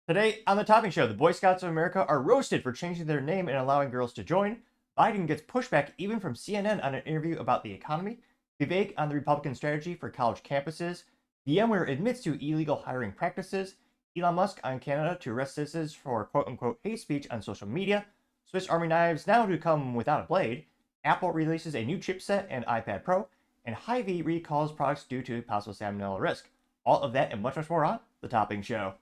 Today on the Topping Show, the Boy Scouts of America are roasted for changing their name and allowing girls to join. Biden gets pushback even from CNN on an interview about the economy. Vivek on the Republican strategy for college campuses. VMware admits to illegal hiring practices. Elon Musk on Canada to arrest citizens for quote-unquote hate speech on social media. Swiss Army knives now to come without a blade. Apple releases a new chipset and iPad Pro. And Hy-Vee recalls products due to possible salmonella risk. All of that and much, much more on the Topping Show.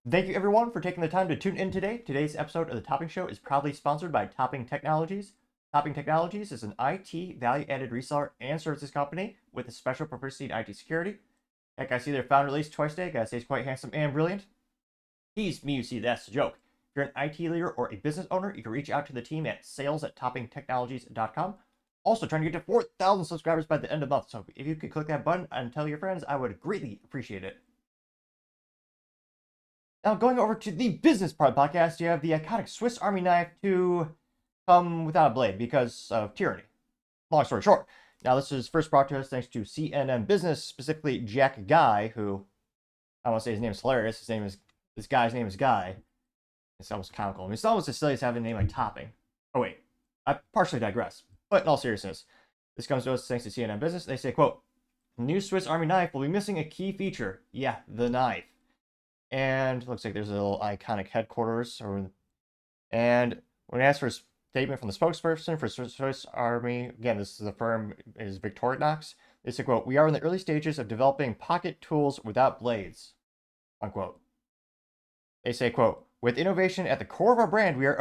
Thank you everyone for taking the time to tune in today. Today's episode of the Topping Show is proudly sponsored by Topping Technologies. Topping Technologies is an IT value-added reseller and services company with a special proficiency in IT security. Heck, I see their founder release twice a day. Gotta say he's quite handsome and brilliant. He's me, you see, that's the joke. If you're an IT leader or a business owner, you can reach out to the team at sales@toppingtechnologies.com. Also trying to get to 4,000 subscribers by the end of the month. So if you could click that button and tell your friends, I would greatly appreciate it. Now, going over to the business part of the podcast, you have the iconic Swiss Army knife to come without a blade because of tyranny. Long story short. Now, this is first brought to us thanks to CNN Business, specifically Jack Guy, who, I want to say his name is hilarious. This guy's name is Guy. It's almost comical. I mean, it's almost as silly as having a name like Topping. Oh, wait. I partially digress. But in all seriousness, this comes to us thanks to CNN Business. They say, quote, new Swiss Army knife will be missing a key feature. Yeah, the knife. And looks like there's a little iconic headquarters. And when asked for a statement from the spokesperson for Swiss Army, again, this is the firm is Victorinox. They say, quote, we are in the early stages of developing pocket tools without blades, unquote. They say, quote, with innovation at the core of our brand, we are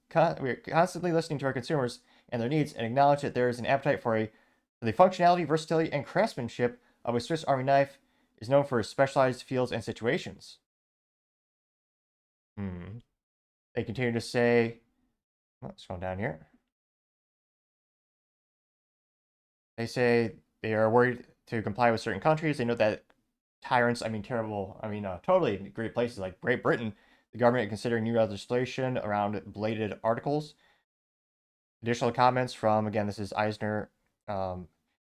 constantly listening to our consumers and their needs and acknowledge that there is an appetite for the functionality, versatility, and craftsmanship of a Swiss Army knife is known for specialized fields and situations. They continue to say, let's scroll down here. They say they are worried to comply with certain countries. They note that tyrants, totally great places like Great Britain, the government considering new legislation around bladed articles. Additional comments from, again, this is Eisner.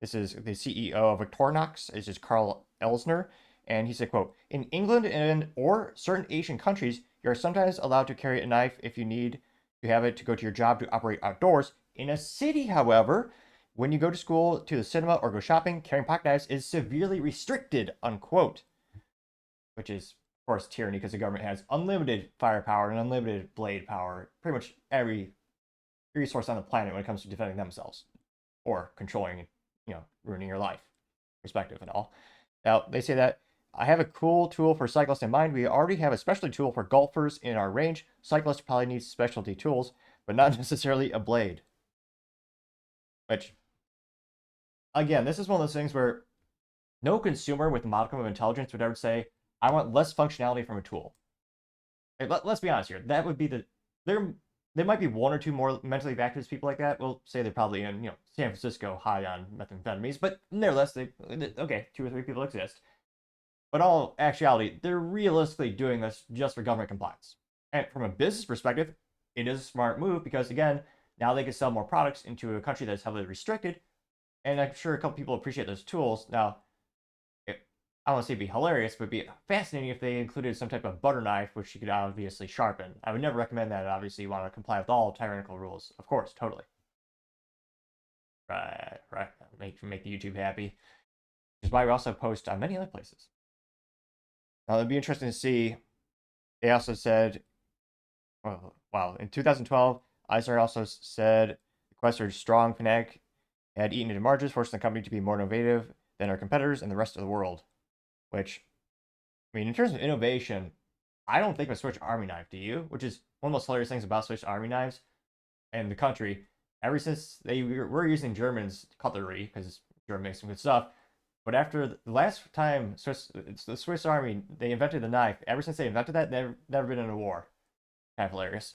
This is the CEO of Victorinox. This is Carl Elsner. And he said, quote, in England or certain Asian countries, you are sometimes allowed to carry a knife if you need to have it to go to your job to operate outdoors. In a city, however, when you go to school, to the cinema, or go shopping, carrying pocket knives is severely restricted, unquote. Which is, of course, tyranny because the government has unlimited firepower and unlimited blade power. Pretty much every resource on the planet when it comes to defending themselves or controlling, ruining your life, perspective and all. Now, they say that I have a cool tool for cyclists in mind. We already have a specialty tool for golfers in our range. Cyclists probably need specialty tools, but not necessarily a blade. Which, again, this is one of those things where no consumer with a modicum of intelligence would ever say, I want less functionality from a tool. Let's be honest here. That would be there might be one or two more mentally active people like that. We'll say they're probably in, San Francisco high on methamphetamines, but nevertheless, okay, 2 or 3 people exist. But in all actuality, they're realistically doing this just for government compliance. And from a business perspective, it is a smart move because, again, now they can sell more products into a country that's heavily restricted. And I'm sure a couple people appreciate those tools. Now, I don't want to say it'd be hilarious, but it'd be fascinating if they included some type of butter knife, which you could obviously sharpen. I would never recommend that. Obviously, you want to comply with all tyrannical rules. Of course, totally. Right. Make the YouTube happy. Which is why we also post on many other places. Now, it'd be interesting to see. They also said, in 2012, Eisner also said the quest for strong fanatic had eaten into margins, forcing the company to be more innovative than our competitors and the rest of the world. Which, in terms of innovation, I don't think of a Swiss Army knife, do you? Which is one of the most hilarious things about Swiss Army knives and the country. Ever since they were using German's cutlery, because German makes some good stuff, but after the last time the Swiss Army, they invented the knife, ever since they invented that, they've never been in a war. Kind of hilarious.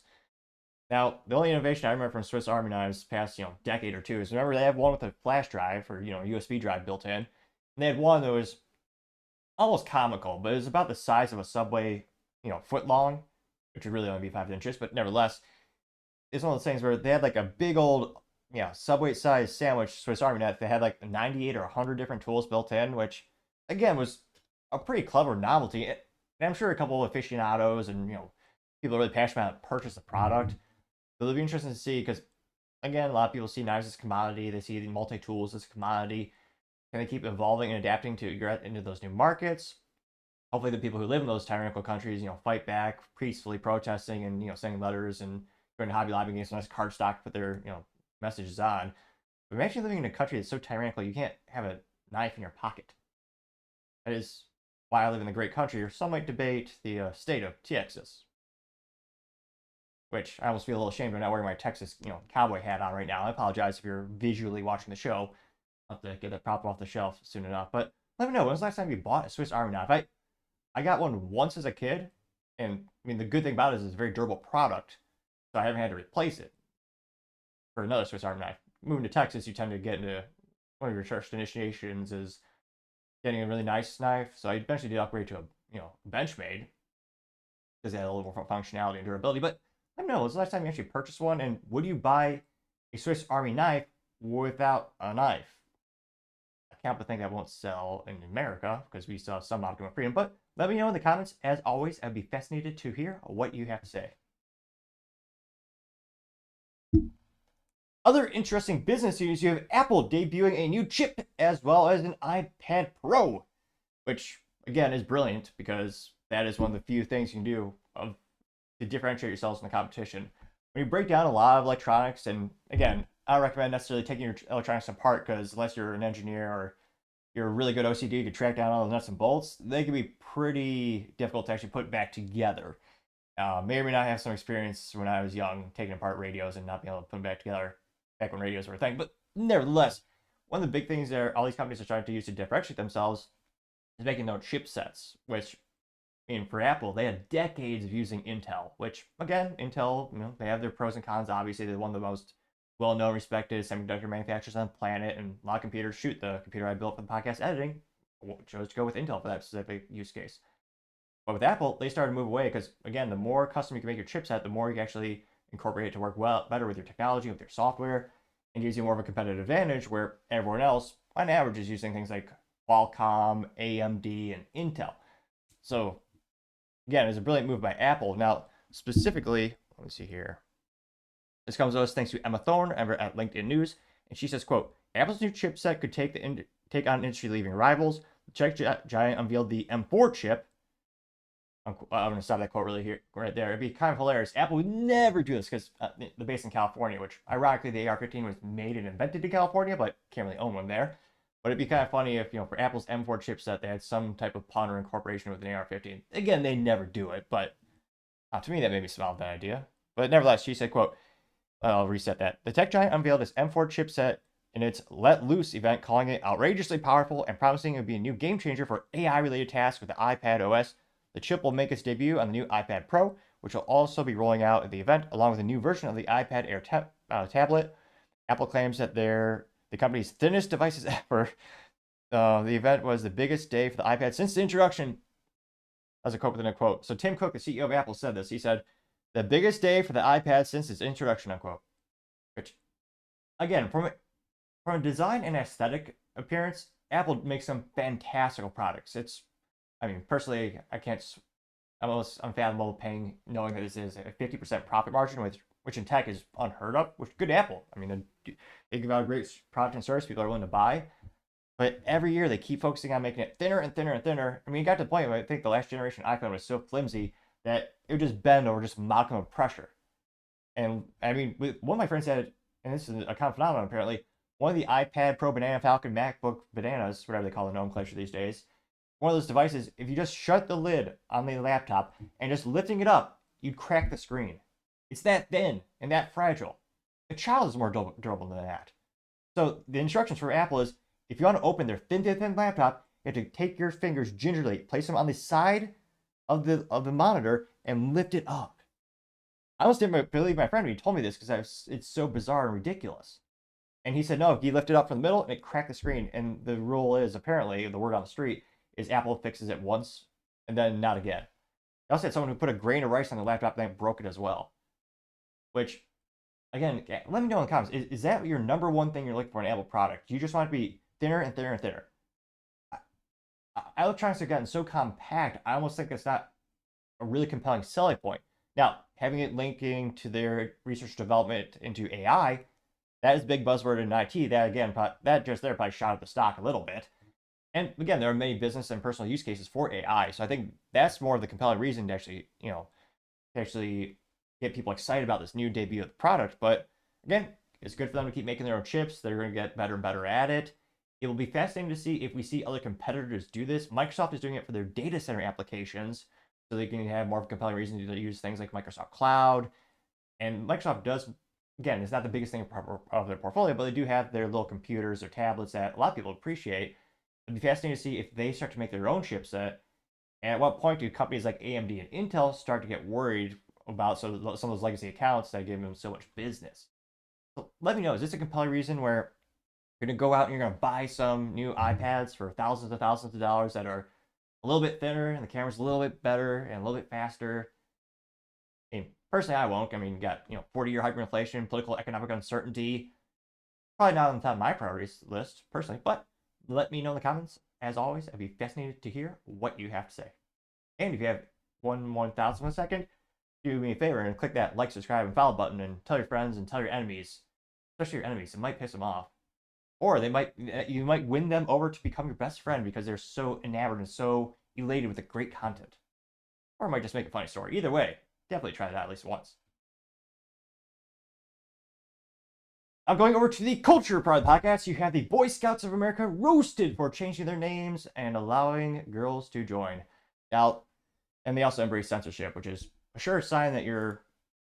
Now, the only innovation I remember from Swiss Army knives past, decade or two is, remember they had one with a flash drive or, USB drive built in. And they had one that was almost comical, but it was about the size of a Subway, foot long, which would really only be 5 inches, but nevertheless, it's one of those things where they had like a big old, Subway sized sandwich Swiss Army knife. They had like 98 or 100 different tools built in, which again was a pretty clever novelty. And I'm sure a couple of aficionados and people are really passionate about purchase the product. But it'll be interesting to see because again, a lot of people see knives as a commodity. They see the multi tools as a commodity. Can they keep evolving and adapting to get into those new markets? Hopefully, the people who live in those tyrannical countries, fight back peacefully, protesting and sending letters and going to Hobby Lobby against a nice card stock to put their messages on. But imagine living in a country that's so tyrannical you can't have a knife in your pocket. That is why I live in the great country. Or some might debate the state of Texas, which I almost feel a little ashamed of not wearing my Texas cowboy hat on right now. I apologize if you're visually watching the show. I'll have to get that prop off the shelf soon enough. But let me know, when was the last time you bought a Swiss Army knife? I got one once as a kid, and I mean the good thing about it is it's a very durable product, so I haven't had to replace it for another Swiss Army knife. Moving to Texas, you tend to get into one of your first initiations is getting a really nice knife. So I eventually did upgrade to a Benchmade because it had a little more functionality and durability. But I don't know, when was the last time you actually purchased one, and would you buy a Swiss Army knife without a knife? I can't but think that won't sell in America because we still have some optimum freedom. But let me know in the comments. As always, I'd be fascinated to hear what you have to say. Other interesting business news, you have Apple debuting a new chip as well as an iPad Pro, which again is brilliant because that is one of the few things you can do to differentiate yourselves in the competition. When you break down a lot of electronics, and again, I don't recommend necessarily taking your electronics apart because unless you're an engineer or you're a really good OCD to track down all the nuts and bolts, they can be pretty difficult to actually put back together. May or may not have some experience when I was young taking apart radios and not being able to put them back together back when radios were a thing. But nevertheless, one of the big things that all these companies are trying to use to differentiate themselves is making their own chipsets, which, I mean, for Apple, they had decades of using Intel, which, again, Intel, they have their pros and cons. Obviously, they're one of the most well-known, respected semiconductor manufacturers on the planet, and a lot of computers shoot. The computer I built for the podcast editing chose to go with Intel for that specific use case. But with Apple, they started to move away because, again, the more custom you can make your chipset, the more you can actually incorporate it to work better with your technology, with your software, and gives you more of a competitive advantage where everyone else, on average, is using things like Qualcomm, AMD, and Intel. So, again, it's a brilliant move by Apple. Now, specifically, let me see here. This comes to us thanks to Emma Thorne over at LinkedIn News, and she says, quote, Apple's new chipset could take on industry-leading rivals. The tech giant unveiled the M4 chip. I'm going to stop that quote right there. It'd be kind of hilarious. Apple would never do this because they're based in California, which ironically the AR-15 was made and invented in California, but can't really own one there. But it'd be kind of funny if, for Apple's M4 chipset, they had some type of pun or incorporation with an AR-15. Again, they never do it, but to me that made me smile at that idea. But nevertheless, she said, quote, I'll reset that. The tech giant unveiled its M4 chipset in its Let Loose event, calling it outrageously powerful and promising it would be a new game changer for AI-related tasks with the iPad OS. The chip will make its debut on the new iPad Pro, which will also be rolling out at the event, along with a new version of the iPad Air tablet. Apple claims that they're the company's thinnest devices ever. The event was the biggest day for the iPad since the introduction. That's a quote within a quote. So Tim Cook, the CEO of Apple, said this. He said, the biggest day for the iPad since its introduction, unquote. Which, again, from a design and aesthetic appearance, Apple makes some fantastical products. Personally, I'm almost unfathomable knowing that this is a 50% profit margin, which in tech is unheard of, which good Apple. I mean, they give out a great product and service people are willing to buy. But every year they keep focusing on making it thinner and thinner and thinner. I mean, it got to the point where I think the last generation iPhone was so flimsy that it would just bend over just modicum of pressure. And I mean, one of my friends said, and this is a common phenomenon apparently, one of the iPad Pro Banana Falcon MacBook Bananas, whatever they call the nomenclature these days, one of those devices, if you just shut the lid on the laptop and just lifting it up, you'd crack the screen. It's that thin and that fragile. A child is more durable than that. So the instructions for Apple is, if you want to open their thin laptop, you have to take your fingers gingerly, place them on the side of the monitor, and lift it up. I almost didn't believe my friend when he told me this because it's so bizarre and ridiculous. And he said, no, if you lift it up from the middle and it cracked the screen. And the rule is, apparently, the word on the street is Apple fixes it once and then not again. I also had someone who put a grain of rice on the laptop and then broke it as well. Which, again, let me know in the comments. Is that your number one thing you're looking for in an Apple product? Do you just want it to be thinner and thinner and thinner? Electronics have gotten so compact, I almost think it's not a really compelling selling point. Now, having it linking to their research development into AI, that is a big buzzword in IT. That again, that just there probably shot up the stock a little bit. And again, there are many business and personal use cases for AI. So I think that's more of the compelling reason to actually, to actually get people excited about this new debut of the product. But again, it's good for them to keep making their own chips. They're going to get better and better at it. It will be fascinating to see if we see other competitors do this. Microsoft is doing it for their data center applications, so they can have more of a compelling reason to use things like Microsoft Cloud. And Microsoft does, again, it's not the biggest thing of their portfolio, but they do have their little computers or tablets that a lot of people appreciate. It'd be fascinating to see if they start to make their own chipset. And at what point do companies like AMD and Intel start to get worried about some of those legacy accounts that give them so much business? So let me know, is this a compelling reason where you're going to go out and you're going to buy some new iPads for thousands and thousands of dollars that are a little bit thinner and the camera's a little bit better and a little bit faster? I mean, personally, I won't. I mean, you got 40-year hyperinflation, political economic uncertainty. Probably not on the top of my priorities list personally, but let me know in the comments. As always, I'd be fascinated to hear what you have to say. And if you have 1/1000 second, do me a favor and click that like, subscribe, and follow button and tell your friends and tell your enemies, especially your enemies. It might piss them off. Or you might win them over to become your best friend because they're so enamored and so elated with the great content. Or it might just make a funny story. Either way, definitely try that at least once. I'm going over to the culture part of the podcast. You have the Boy Scouts of America roasted for changing their names and allowing girls to join. Now, and they also embrace censorship, which is a sure sign that you're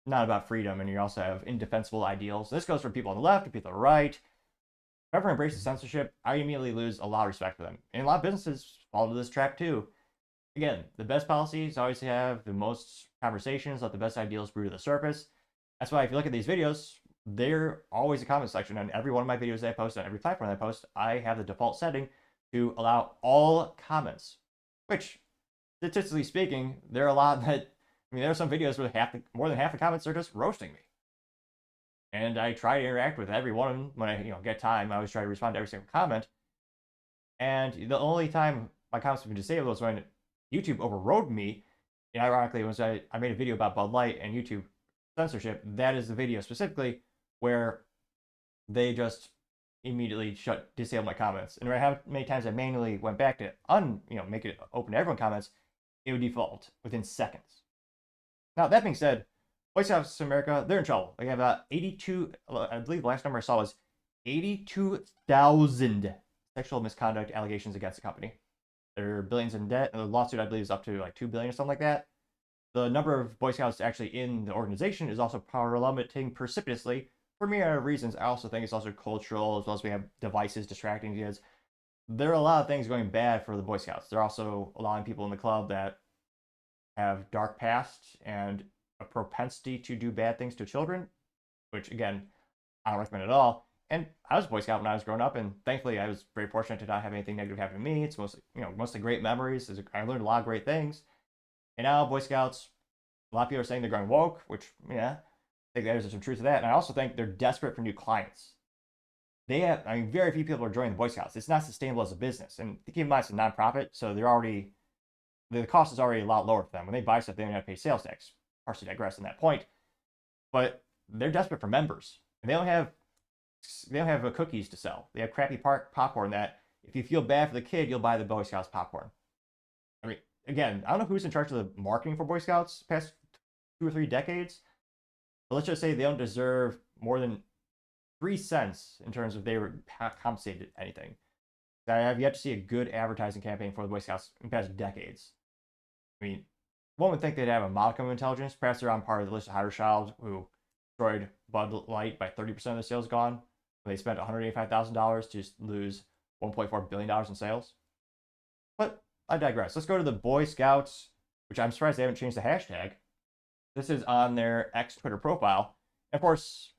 not about freedom and you also have indefensible ideals. This goes for people on the left and people on the right. Whoever embraces censorship, I immediately lose a lot of respect for them. And a lot of businesses fall into this trap too. Again, the best policies always have the most conversations, let the best ideals brew to the surface. That's why if you look at these videos, they're always a comment section. On every one of my videos that I post, on every platform that I post, I have the default setting to allow all comments, which, statistically speaking, there are a lot that, there are some videos where more than half the comments are just roasting me. And I try to interact with every one of them when I get time. I always try to respond to every single comment. And the only time my comments have been disabled was when YouTube overrode me. And ironically, was I made a video about Bud Light and YouTube censorship. That is the video specifically where they just immediately disabled my comments. And no matter how many times I manually went back to make it open to everyone comments, it would default within seconds. Now, that being said, Boy Scouts of America, they're in trouble. They have about 82, I believe the last number I saw was 82,000 sexual misconduct allegations against the company. They're billions in debt, and the lawsuit, I believe, is up to like $2 billion or something like that. The number of Boy Scouts actually in the organization is also plummeting precipitously for myriad of reasons. I also think it's also cultural, as well as we have devices distracting kids. There are a lot of things going bad for the Boy Scouts. They're also allowing people in the club that have dark pasts and a propensity to do bad things to children, which again, I don't recommend at all. And I was a Boy Scout when I was growing up, and thankfully I was very fortunate to not have anything negative happen to me. It's mostly great memories. I learned a lot of great things. And now Boy Scouts, a lot of people are saying they're going woke, which, I think there's some truth to that. And I also think they're desperate for new clients. They have, very few people are joining the Boy Scouts. It's not sustainable as a business. And keep in mind, it's a nonprofit, so the cost is already a lot lower for them. When they buy stuff, they don't have to pay sales tax. Partially digress on that point. But they're desperate for members. And they don't have cookies to sell. They have crappy popcorn that if you feel bad for the kid, you'll buy the Boy Scouts popcorn. Again, I don't know who's in charge of the marketing for Boy Scouts past 2 or 3 decades, but let's just say they don't deserve more than 3 cents in terms of they were compensated anything. I have yet to see a good advertising campaign for the Boy Scouts in the past decades. One would think they'd have a modicum of intelligence. Perhaps they're on part of the list of Child who destroyed Bud Light by 30% of the sales gone. They spent $185,000 to lose $1.4 billion in sales. But I digress. Let's go to the Boy Scouts, which I'm surprised they haven't changed the hashtag. This is on their X Twitter profile. And of course,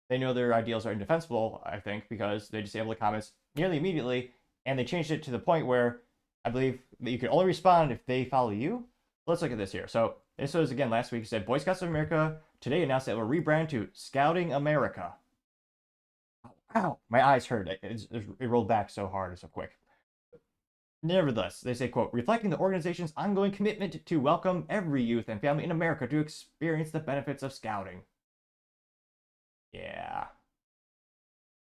they know their ideals are indefensible, I think, because they disabled the comments nearly immediately, and they changed it to the point where I believe that you can only respond if they follow you. Let's look at this here. So this was, again, last week. It said, Boy Scouts of America today announced that it will rebrand to Scouting America. Ow, my eyes hurt. It rolled back so hard and so quick. Nevertheless, they say, quote, reflecting the organization's ongoing commitment to welcome every youth and family in America to experience the benefits of scouting. Yeah.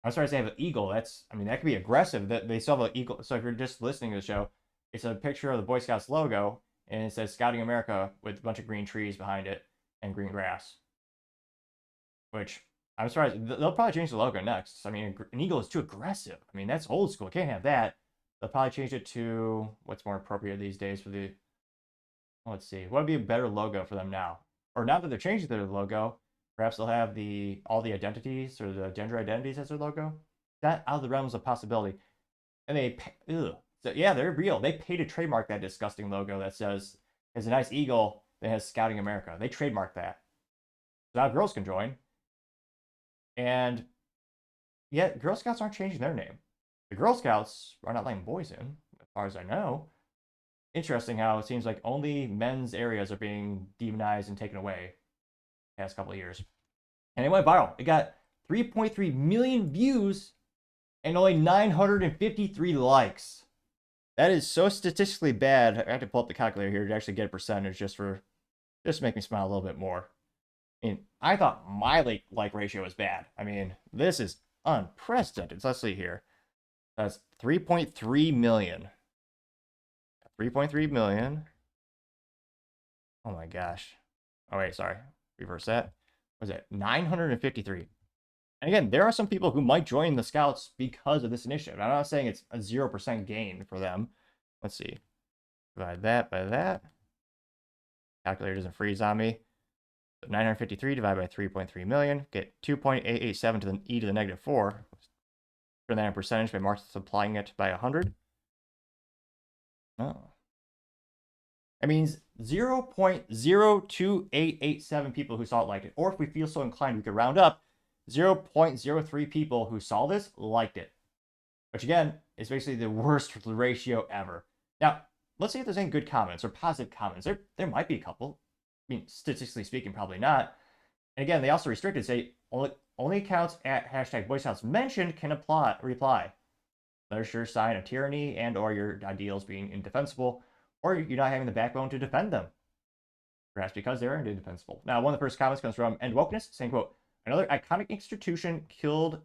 I'm sorry to say I have an eagle. That could be aggressive. That they still have an eagle. So if you're just listening to the show, it's a picture of the Boy Scouts logo, and it says Scouting America with a bunch of green trees behind it and green grass. Which, I'm surprised. They'll probably change the logo next. I mean, an eagle is too aggressive. I mean, that's old school. Can't have that. They'll probably change it to what's more appropriate these days for the... Let's see. What would be a better logo for them now? Or now that they're changing their logo, perhaps they'll have all the identities or the gender identities as their logo. That out of the realms of possibility. And so yeah, they're real. They pay to trademark that disgusting logo that says there's a nice eagle that has Scouting America. They trademark that. So now girls can join. And yet Girl Scouts aren't changing their name. The Girl Scouts are not letting boys in, as far as I know. Interesting how it seems like only men's areas are being demonized and taken away the past couple of years. And it went viral. It got 3.3 million views and only 953 likes. That is so statistically bad. I have to pull up the calculator here to actually get a percentage just to make me smile a little bit more. I mean, I thought my like ratio was bad. I mean, this is unprecedented. So let's see here. That's 3.3 million. 3.3 million. Oh my gosh. Oh wait, sorry. Reverse that. What was it? 953. And again, there are some people who might join the Scouts because of this initiative. I'm not saying it's a 0% gain for them. Let's see. Divide that by that. Calculator doesn't freeze on me. So 953 divided by 3.3 million. Get 2.887 to the e to the negative 4. Turn that in percentage by multiplying it by 100. Oh. That means 0.02887 people who saw it liked it. Or if we feel so inclined, we could round up. 0.03 people who saw this liked it. Which again, is basically the worst ratio ever. Now, let's see if there's any good comments or positive comments. There might be a couple. I mean, statistically speaking, probably not. And again, they also restricted, say, only accounts at hashtag Boy Scouts mentioned can reply. They're a sure sign of tyranny and or your ideals being indefensible, or you're not having the backbone to defend them. Perhaps because they're indefensible. Now, one of the first comments comes from End Wokeness, saying, quote, another iconic institution killed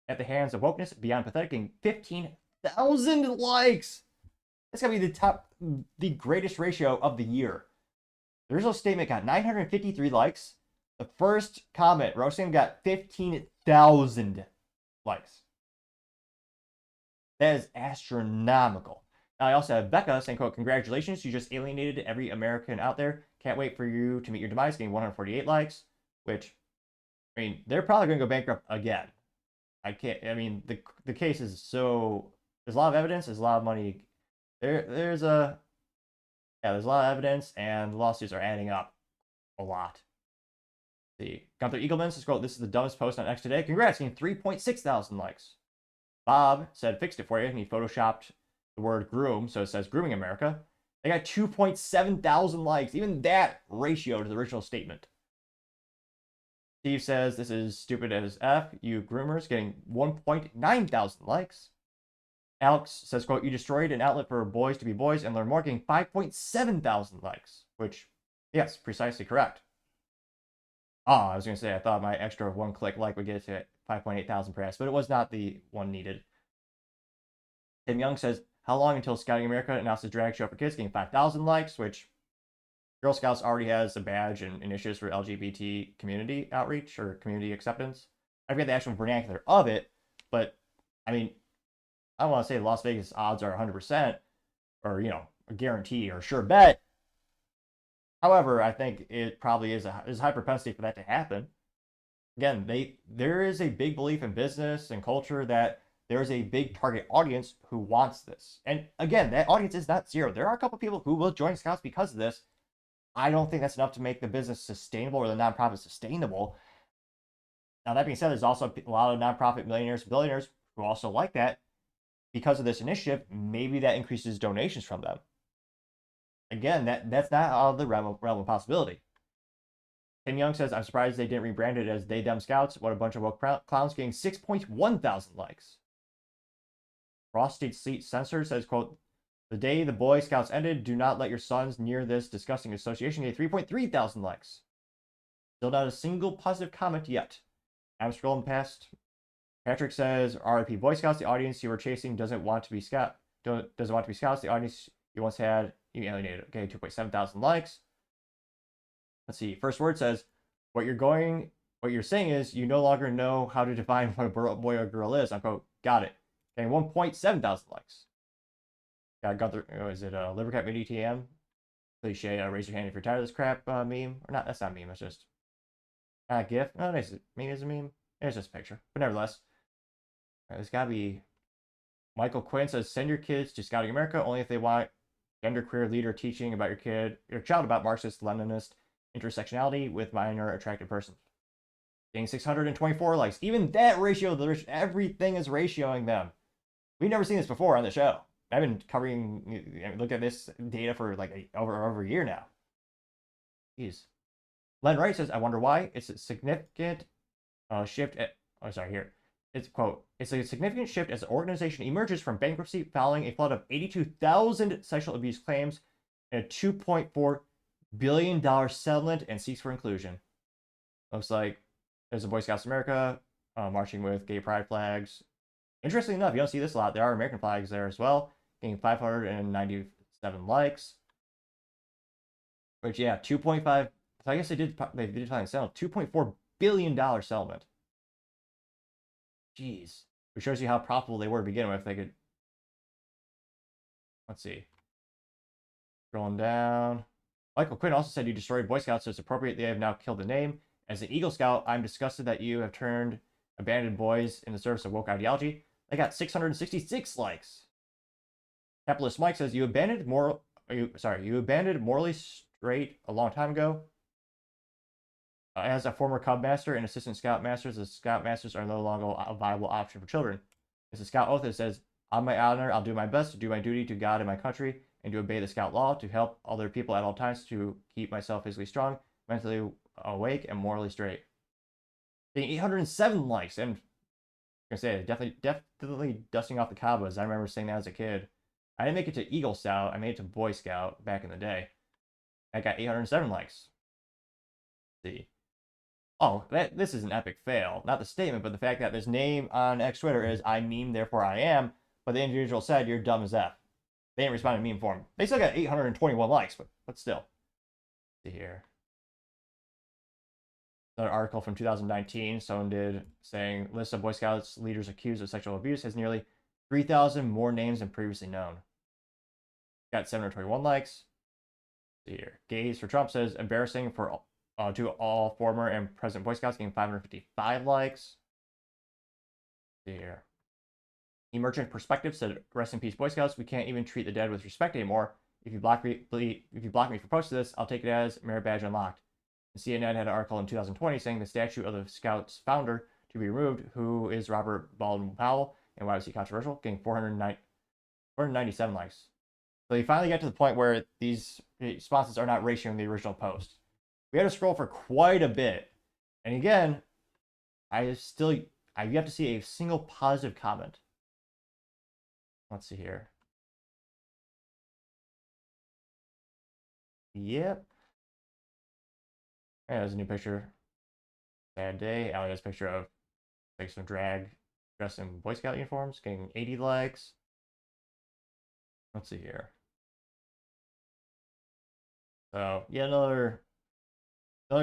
at the hands of wokeness beyond pathetic, getting 15,000 likes. That's got to be the greatest ratio of the year. The original statement got 953 likes. The first comment, roasting, got 15,000 likes. That is astronomical. Now, I also have Becca saying, quote, congratulations, you just alienated every American out there. Can't wait for you to meet your demise, getting 148 likes, which, I mean, they're probably going to go bankrupt again. The case is so, there's a lot of evidence, there's a lot of money. There's a lot of evidence, and lawsuits are adding up a lot. See, Gunther Eagleman says, quote, this is the dumbest post on X today. Congrats, getting 3.6 thousand likes. Bob said, fixed it for you, and he photoshopped the word groom, so it says Grooming America. They got 2.7 thousand likes. Even that ratio to the original statement. Steve says, this is stupid as F, you groomers, getting 1.9 thousand likes. Alex says, quote, you destroyed an outlet for boys to be boys and learn more, getting 5.7 thousand likes, which, yes, precisely correct. I was going to say, I thought my extra one-click like would get it to 5.8 thousand perhaps, but it was not the one needed. Tim Young says, how long until Scouting America announces drag show for kids, getting 5,000 likes, which Girl Scouts already has a badge and initiatives for LGBT community outreach or community acceptance. I forget the actual vernacular of it, but, I mean, I don't want to say Las Vegas odds are 100% or, a guarantee or a sure bet. However, I think it probably is a high propensity for that to happen. Again, there is a big belief in business and culture that there is a big target audience who wants this. And again, that audience is not zero. There are a couple people who will join Scouts because of this. I don't think that's enough to make the business sustainable or the nonprofit sustainable. Now, that being said, there's also a lot of nonprofit millionaires and billionaires who also like that. Because of this initiative, maybe that increases donations from them. Again, that's not out of the realm of possibility. Tim Young says, I'm surprised they didn't rebrand it as They Them Scouts. What a bunch of woke clowns, getting 6.1 thousand likes. Frosty Sleet Censor says, quote, the day the Boy Scouts ended, do not let your sons near this disgusting association. Get 3.3 thousand likes. Still not a single positive comment yet. I'm scrolling past. Patrick says, RIP Boy Scouts, the audience you were chasing doesn't want to be scouts. Doesn't want to be scouts. The audience you once had, you alienated. Okay, 2.7 thousand likes. Let's see. First word says, what you're saying is you no longer know how to define what a boy or girl is. Unquote. Got it. Okay, 1.7 thousand likes. Got the, is it Livercat Mini TM? Cliche, raise your hand if you're tired of this crap meme. Or not, that's not a meme, it's just a GIF. No, it is. Meme is a meme. It's just a picture. But nevertheless, there's gotta be. Michael Quinn says, send your kids to Scouting America only if they want genderqueer leader teaching about your child about Marxist, Leninist intersectionality with minor attractive persons. Getting 624 likes. Even that ratio, everything is ratioing them. We've never seen this before on the show. I've been looked at this data for like over a year now. Jeez. Len Wright says, I wonder why. It's a significant shift at, here. It's quote, it's a significant shift as the organization emerges from bankruptcy following a flood of 82,000 sexual abuse claims and a $2.4 billion settlement and seeks for inclusion. Looks like there's a Boy Scouts of America marching with gay pride flags. Interestingly enough, you don't see this a lot. There are American flags there as well, getting 597 likes. Which, yeah, 2.5. So I guess they did finally settle. $2.4 billion settlement. Jeez. It shows you how profitable they were to begin with. They could. Let's see. Scrolling down. Michael Quinn also said you destroyed Boy Scouts, so it's appropriate they have now killed the name. As an Eagle Scout, I'm disgusted that you have turned abandoned boys in the service of woke ideology. They got 666 likes. Capitalist Mike says you abandoned morally straight a long time ago. As a former Cub Master and Assistant Scout Masters, the Scout Masters are no longer a viable option for children. It's a Scout oath that says, on my honor, I'll do my best to do my duty to God and my country and to obey the Scout law, to help other people at all times, to keep myself physically strong, mentally awake, and morally straight. Getting 807 likes, and I'm going to say, definitely dusting off the Cabas. I remember saying that as a kid. I didn't make it to Eagle Scout. I made it to Boy Scout back in the day. I got 807 likes. Let's see. Oh, this is an epic fail. Not the statement, but the fact that this name on X Twitter is I meme, therefore I am, but the individual said you're dumb as F. They didn't respond in meme form. They still got 821 likes, but still. Let's see here. Another article from 2019, someone did saying list of Boy Scouts leaders accused of sexual abuse has nearly 3,000 more names than previously known. Got 721 likes. Let's see here. Gaze for Trump says embarrassing for to all former and present Boy Scouts, getting 555 likes. Let's see here. Emergent Perspective said, rest in peace, Boy Scouts. We can't even treat the dead with respect anymore. If you block me for posting this, I'll take it as merit badge unlocked. And CNN had an article in 2020 saying the statue of the Scouts founder to be removed, who is Robert Baldwin Powell, and why was he controversial, getting 497 likes. So you finally get to the point where these responses are not ratioing the original post. We had to scroll for quite a bit. And again, I've yet to see a single positive comment. Let's see here. Yep. And there's a new picture. Bad day. Allie has a picture of like some drag dressed in Boy Scout uniforms, getting 80 likes. Let's see here. So yeah, another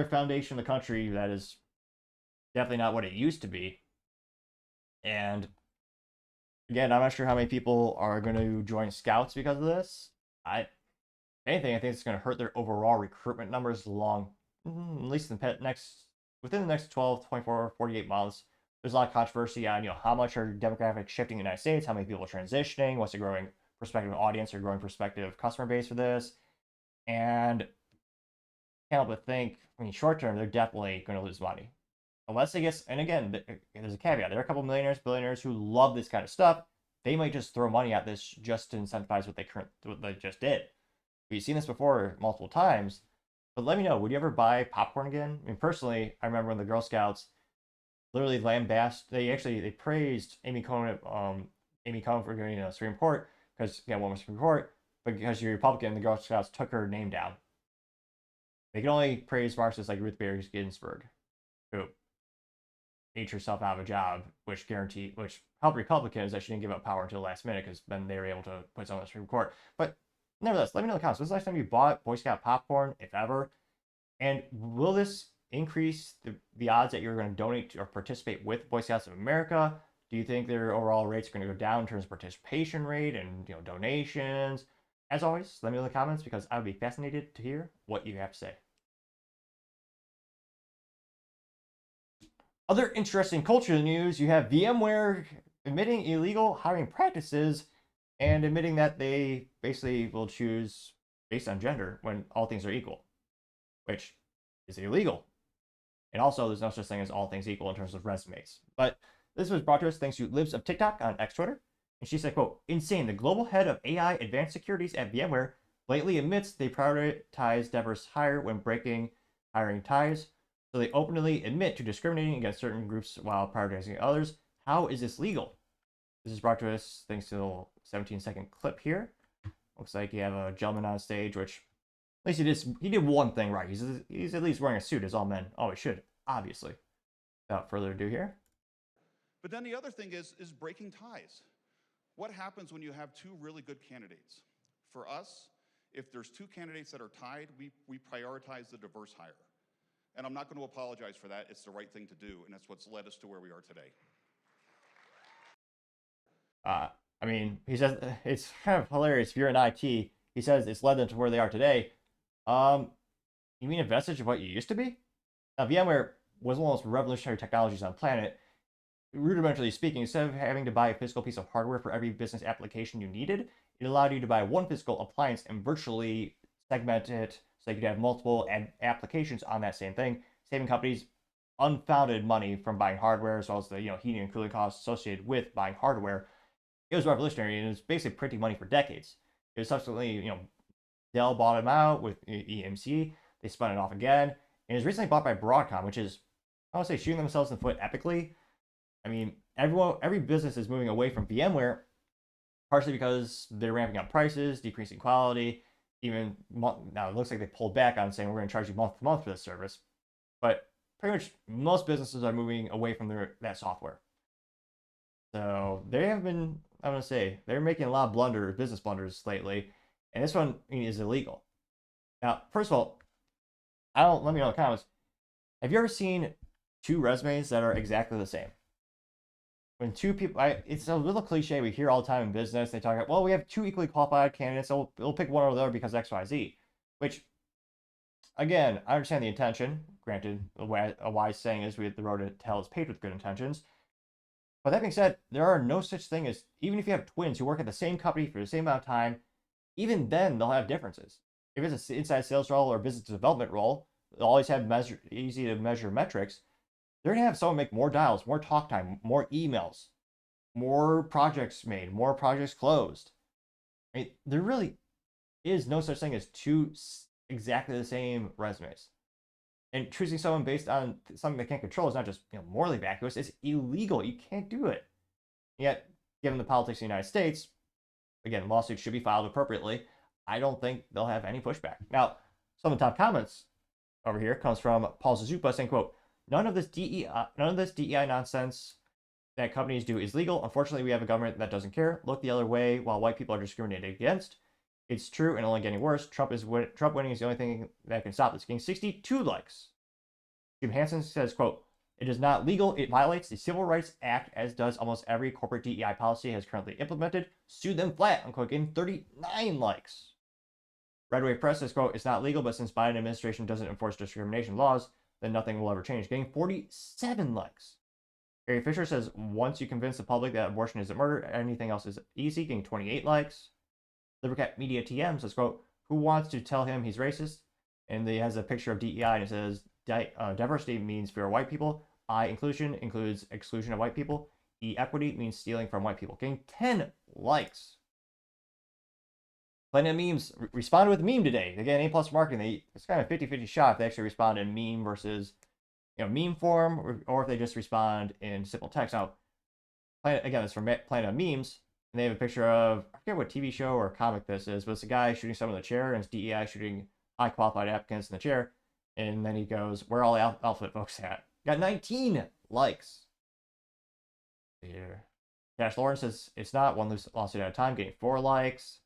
foundation of the country that is definitely not what it used to be. And again, I'm not sure how many people are going to join Scouts because of this. If anything, I think it's going to hurt their overall recruitment numbers at least within the next 12, 24, 48 months. There's a lot of controversy on how much are demographics shifting in the United States, how many people are transitioning, what's the growing prospective audience or growing prospective customer base for this. And can't help but think, short term, they're definitely going to lose money. Unless they get, and again, there's a caveat. There are a couple millionaires, billionaires who love this kind of stuff. They might just throw money at this just to incentivize what they just did. We've seen this before multiple times. But let me know, would you ever buy popcorn again? I mean, personally, I remember when the Girl Scouts literally lambasted. They praised Amy Coney for going to the Supreme Court because woman Supreme Court, but because she's Republican, the Girl Scouts took her name down. They can only praise Marxists like Ruth Bader Ginsburg, who ate herself out of a job, which helped Republicans that she didn't give up power until the last minute because then they were able to put someone on the Supreme Court. But nevertheless, let me know in the comments. When's the last time you bought Boy Scout popcorn, if ever? And will this increase the odds that you're going to donate or participate with Boy Scouts of America? Do you think their overall rates are going to go down in terms of participation rate and donations? As always, let me know in the comments because I would be fascinated to hear what you have to say. Other interesting culture news, you have VMware admitting illegal hiring practices and admitting that they basically will choose based on gender when all things are equal, which is illegal. And also, there's no such thing as all things equal in terms of resumes. But this was brought to us thanks to Libs of TikTok on X Twitter. And she said, quote, insane, the global head of AI advanced securities at VMware blatantly admits they prioritize diverse hire when breaking hiring ties. So they openly admit to discriminating against certain groups while prioritizing others. How is this legal? This is brought to us thanks to the 17-second clip here. Looks like you have a gentleman on stage, which at least he did one thing right. He's at least wearing a suit, as all men always should, obviously. Without further ado here. But then the other thing is breaking ties. What happens when you have two really good candidates? For us, if there's two candidates that are tied, we prioritize the diverse hire. And I'm not going to apologize for that. It's the right thing to do, and that's what's led us to where we are today. I mean, he says it's kind of hilarious. If you're in IT, he says it's led them to where they are today. You mean a vestige of what you used to be? Now, VMware was one of the most revolutionary technologies on the planet. Rudimentarily speaking, instead of having to buy a physical piece of hardware for every business application you needed, it allowed you to buy one physical appliance and virtually segment it so you could have multiple applications on that same thing, saving companies unfounded money from buying hardware, as well as the heating and cooling costs associated with buying hardware. It was revolutionary, and it was basically printing money for decades. It was subsequently, Dell bought them out with EMC. They spun it off again, and it was recently bought by Broadcom, which is, I would say, shooting themselves in the foot epically. I mean, every business is moving away from VMware, partially because they're ramping up prices, decreasing quality. Even now, it looks like they pulled back on saying we're going to charge you month to month for this service. But pretty much most businesses are moving away from that software. So they have been, I want to say, they're making a lot of business blunders lately, and this one is illegal. Now, first of all, let me know in the comments. Have you ever seen two resumes that are exactly the same? When two people, it's a little cliche we hear all the time in business. They talk about, well, we have two equally qualified candidates, so we'll pick one or the other because X, Y, Z. Which, again, I understand the intention. Granted, a wise saying is, the road to hell is paved with good intentions. But that being said, there are no such thing as, even if you have twins who work at the same company for the same amount of time, even then they'll have differences. If it's an inside sales role or business development role, they'll always have easy to measure metrics. They're going to have someone make more dials, more talk time, more emails, more projects made, more projects closed. I mean, there really is no such thing as two exactly the same resumes. And choosing someone based on something they can't control is not just morally vacuous, it's illegal. You can't do it. Yet, given the politics of the United States, again, lawsuits should be filed appropriately. I don't think they'll have any pushback. Now, some of the top comments over here comes from Paul Zazupa saying, quote, none of this DEI nonsense that companies do is legal. Unfortunately, we have a government that doesn't care. Look the other way while white people are discriminated against. It's true and only getting worse. Trump winning is the only thing that can stop this. Getting 62 likes. Jim Hansen says, quote, it is not legal. It violates the Civil Rights Act, as does almost every corporate DEI policy has currently implemented. Sue them flat, unquote, getting 39 likes. Red Wave Press says, quote, it's not legal, but since Biden administration doesn't enforce discrimination laws, then nothing will ever change. Getting 47 likes. Gary Fisher says, once you convince the public that abortion isn't murder, anything else is easy. Getting 28 likes. Libercat Media TM says, quote, who wants to tell him he's racist? And he has a picture of DEI and it says, diversity means fewer white people. I, inclusion, includes exclusion of white people. E, equity means stealing from white people. Getting 10 likes. Planet Memes responded with a meme today. They get an A+ marking. It's kind of a 50-50 shot if they actually respond in meme versus meme form, or if they just respond in simple text. Now, again, it's from Planet Memes, and they have a picture of, I forget what TV show or comic this is, but it's a guy shooting someone in the chair, and it's DEI shooting high qualified applicants in the chair. And then he goes, "Where are all the alphabet folks at?" Got 19 likes. Here. Cash Lawrence says it's not one lawsuit at a time, getting 4 likes.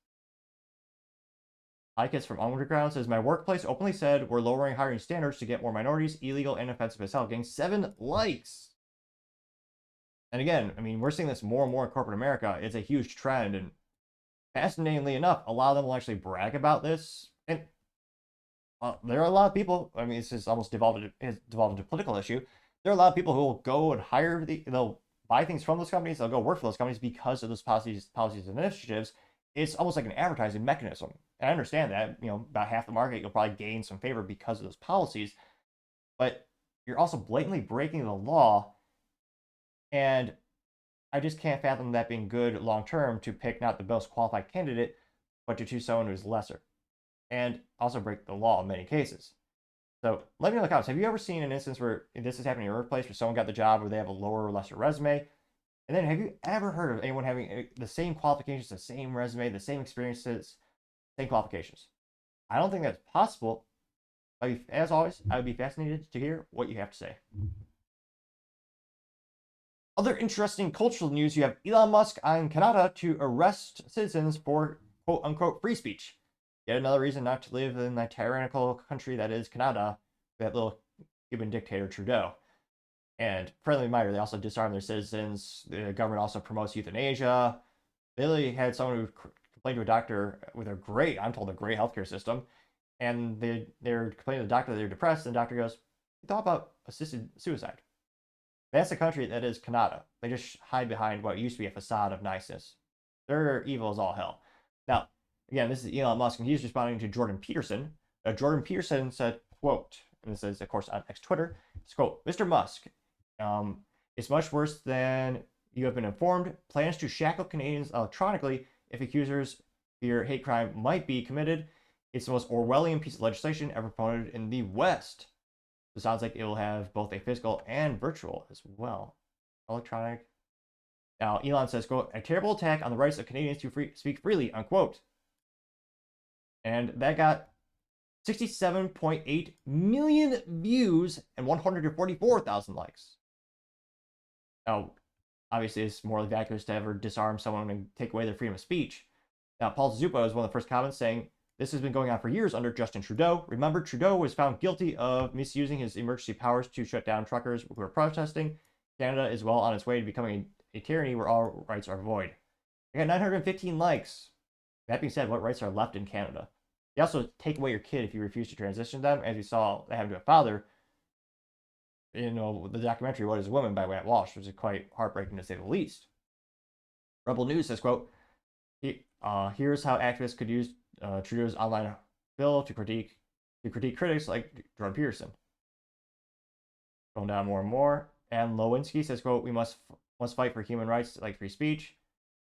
Ike's from Underground says, "My workplace openly said we're lowering hiring standards to get more minorities, illegal and offensive as hell," getting 7 likes. And again, I mean, we're seeing this more and more in corporate America. It's a huge trend, and fascinatingly enough, a lot of them will actually brag about this. And there are a lot of people. I mean, this is almost devolved into a political issue. There are a lot of people who will go and they'll buy things from those companies. They'll go work for those companies because of those policies and initiatives. It's almost like an advertising mechanism. And I understand that. About half the market, you'll probably gain some favor because of those policies. But you're also blatantly breaking the law. And I just can't fathom that being good long term to pick not the most qualified candidate, but to choose someone who's lesser. And also break the law in many cases. So let me know in the comments. Have you ever seen an instance where this is happening in your workplace, where someone got the job where they have a lower or lesser resume? And then have you ever heard of anyone having the same qualifications, the same resume, the same experiences, same qualifications? I don't think that's possible. As always, I would be fascinated to hear what you have to say. Other interesting cultural news, you have Elon Musk on Canada to arrest citizens for quote-unquote free speech. Yet another reason not to live in that tyrannical country that is Canada, that little Cuban dictator Trudeau. And friendly reminder, they also disarm their citizens. The government also promotes euthanasia. They really had someone who complained to a doctor with a great healthcare system. And they're complaining to the doctor that they're depressed, and the doctor goes, "You thought about assisted suicide?" That's a country that is Canada. They just hide behind what used to be a facade of niceness. Their evil is all hell. Now, again, this is Elon Musk, and he's responding to Jordan Peterson. Jordan Peterson said, quote, and this is, of course, on X Twitter, it's quote, "Mr. Musk, it's much worse than you have been informed. Plans to shackle Canadians electronically if accusers fear hate crime might be committed. It's the most Orwellian piece of legislation ever promoted in the West. It sounds like it will have both a physical and virtual as well. Electronic." Now, Elon says, quote, "A terrible attack on the rights of Canadians to speak freely," unquote. And that got 67.8 million views and 144,000 likes. Now, obviously, it's more vacuous to ever disarm someone and take away their freedom of speech. Now, Paul Zuppa is one of the first comments saying, "This has been going on for years under Justin Trudeau. Remember, Trudeau was found guilty of misusing his emergency powers to shut down truckers who were protesting. Canada is well on its way to becoming a tyranny where all rights are void." I got 915 likes. That being said, what rights are left in Canada? They also take away your kid if you refuse to transition them, as we saw that happen to a father. The documentary "What is a Woman" by Matt Walsh, which is quite heartbreaking to say the least. Rebel News says, quote, "Here's how activists could use Trudeau's online bill to critique critics like Jordan Peterson." Going down more and more. And Lewinsky says, quote, "We must fight for human rights like free speech."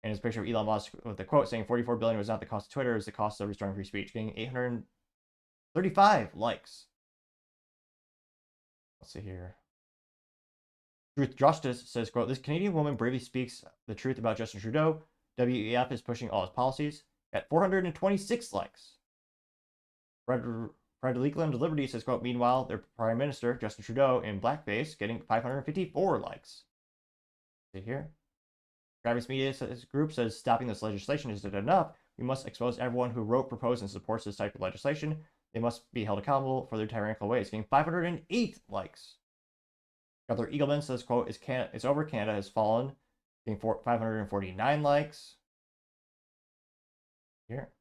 And his picture of Elon Musk with the quote saying, "$44 billion was not the cost of Twitter, it was the cost of restoring free speech," getting 835 likes. Let's see here. Truth Justice says, quote, "This Canadian woman bravely speaks the truth about Justin Trudeau. WEF is pushing all his policies." At 426 likes. Fred Leakland Liberty says, quote, "Meanwhile, their Prime Minister, Justin Trudeau, in blackface, getting 554 likes." See here. Travis Media Group says, "Stopping this legislation isn't enough. We must expose everyone who wrote, proposed, and supports this type of legislation. They must be held accountable for their tyrannical ways," getting 508 likes. Governor Eagleman says, quote, It's over, Canada has fallen," getting 549 likes. Here.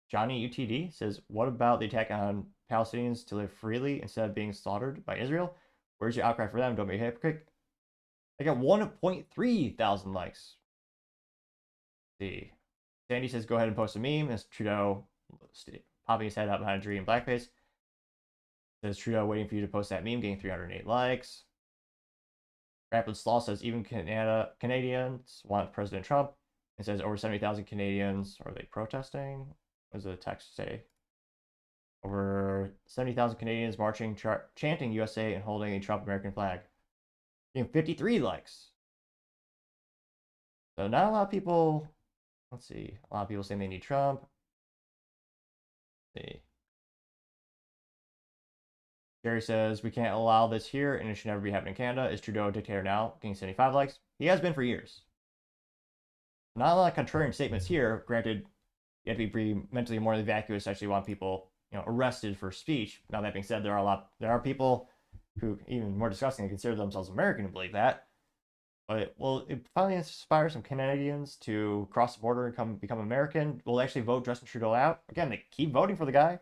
Johnny UTD says, "What about the attack on Palestinians to live freely instead of being slaughtered by Israel? Where's your outcry for them? Don't be a hypocrite." I got 1.3 thousand likes. Let's see. Sandy says, "Go ahead and post a meme." As Trudeau popping his head up behind a tree in blackface. Says, "Trudeau waiting for you to post that meme," getting 308 likes. Rapid Slaw says, "Even Canadians want President Trump." It says over 70,000 Canadians. Are they protesting? What does the text say? Over 70,000 Canadians marching, chanting USA and holding a Trump American flag. Getting 53 likes. So not a lot of people. Let's see. A lot of people saying they need Trump. Let's see. Jerry says we can't allow this here and it should never be happening in Canada. Is Trudeau a dictator now? Getting 75 likes. He has been for years. Not a lot of contrarian statements here. Granted, you have to be mentally more vacuous to actually want people, arrested for speech. Now that being said, there are people who, even more disgustingly, consider themselves American and believe that. But will it finally inspire some Canadians to cross the border and become American? Will they actually vote Justin Trudeau out? Again, they keep voting for the guy,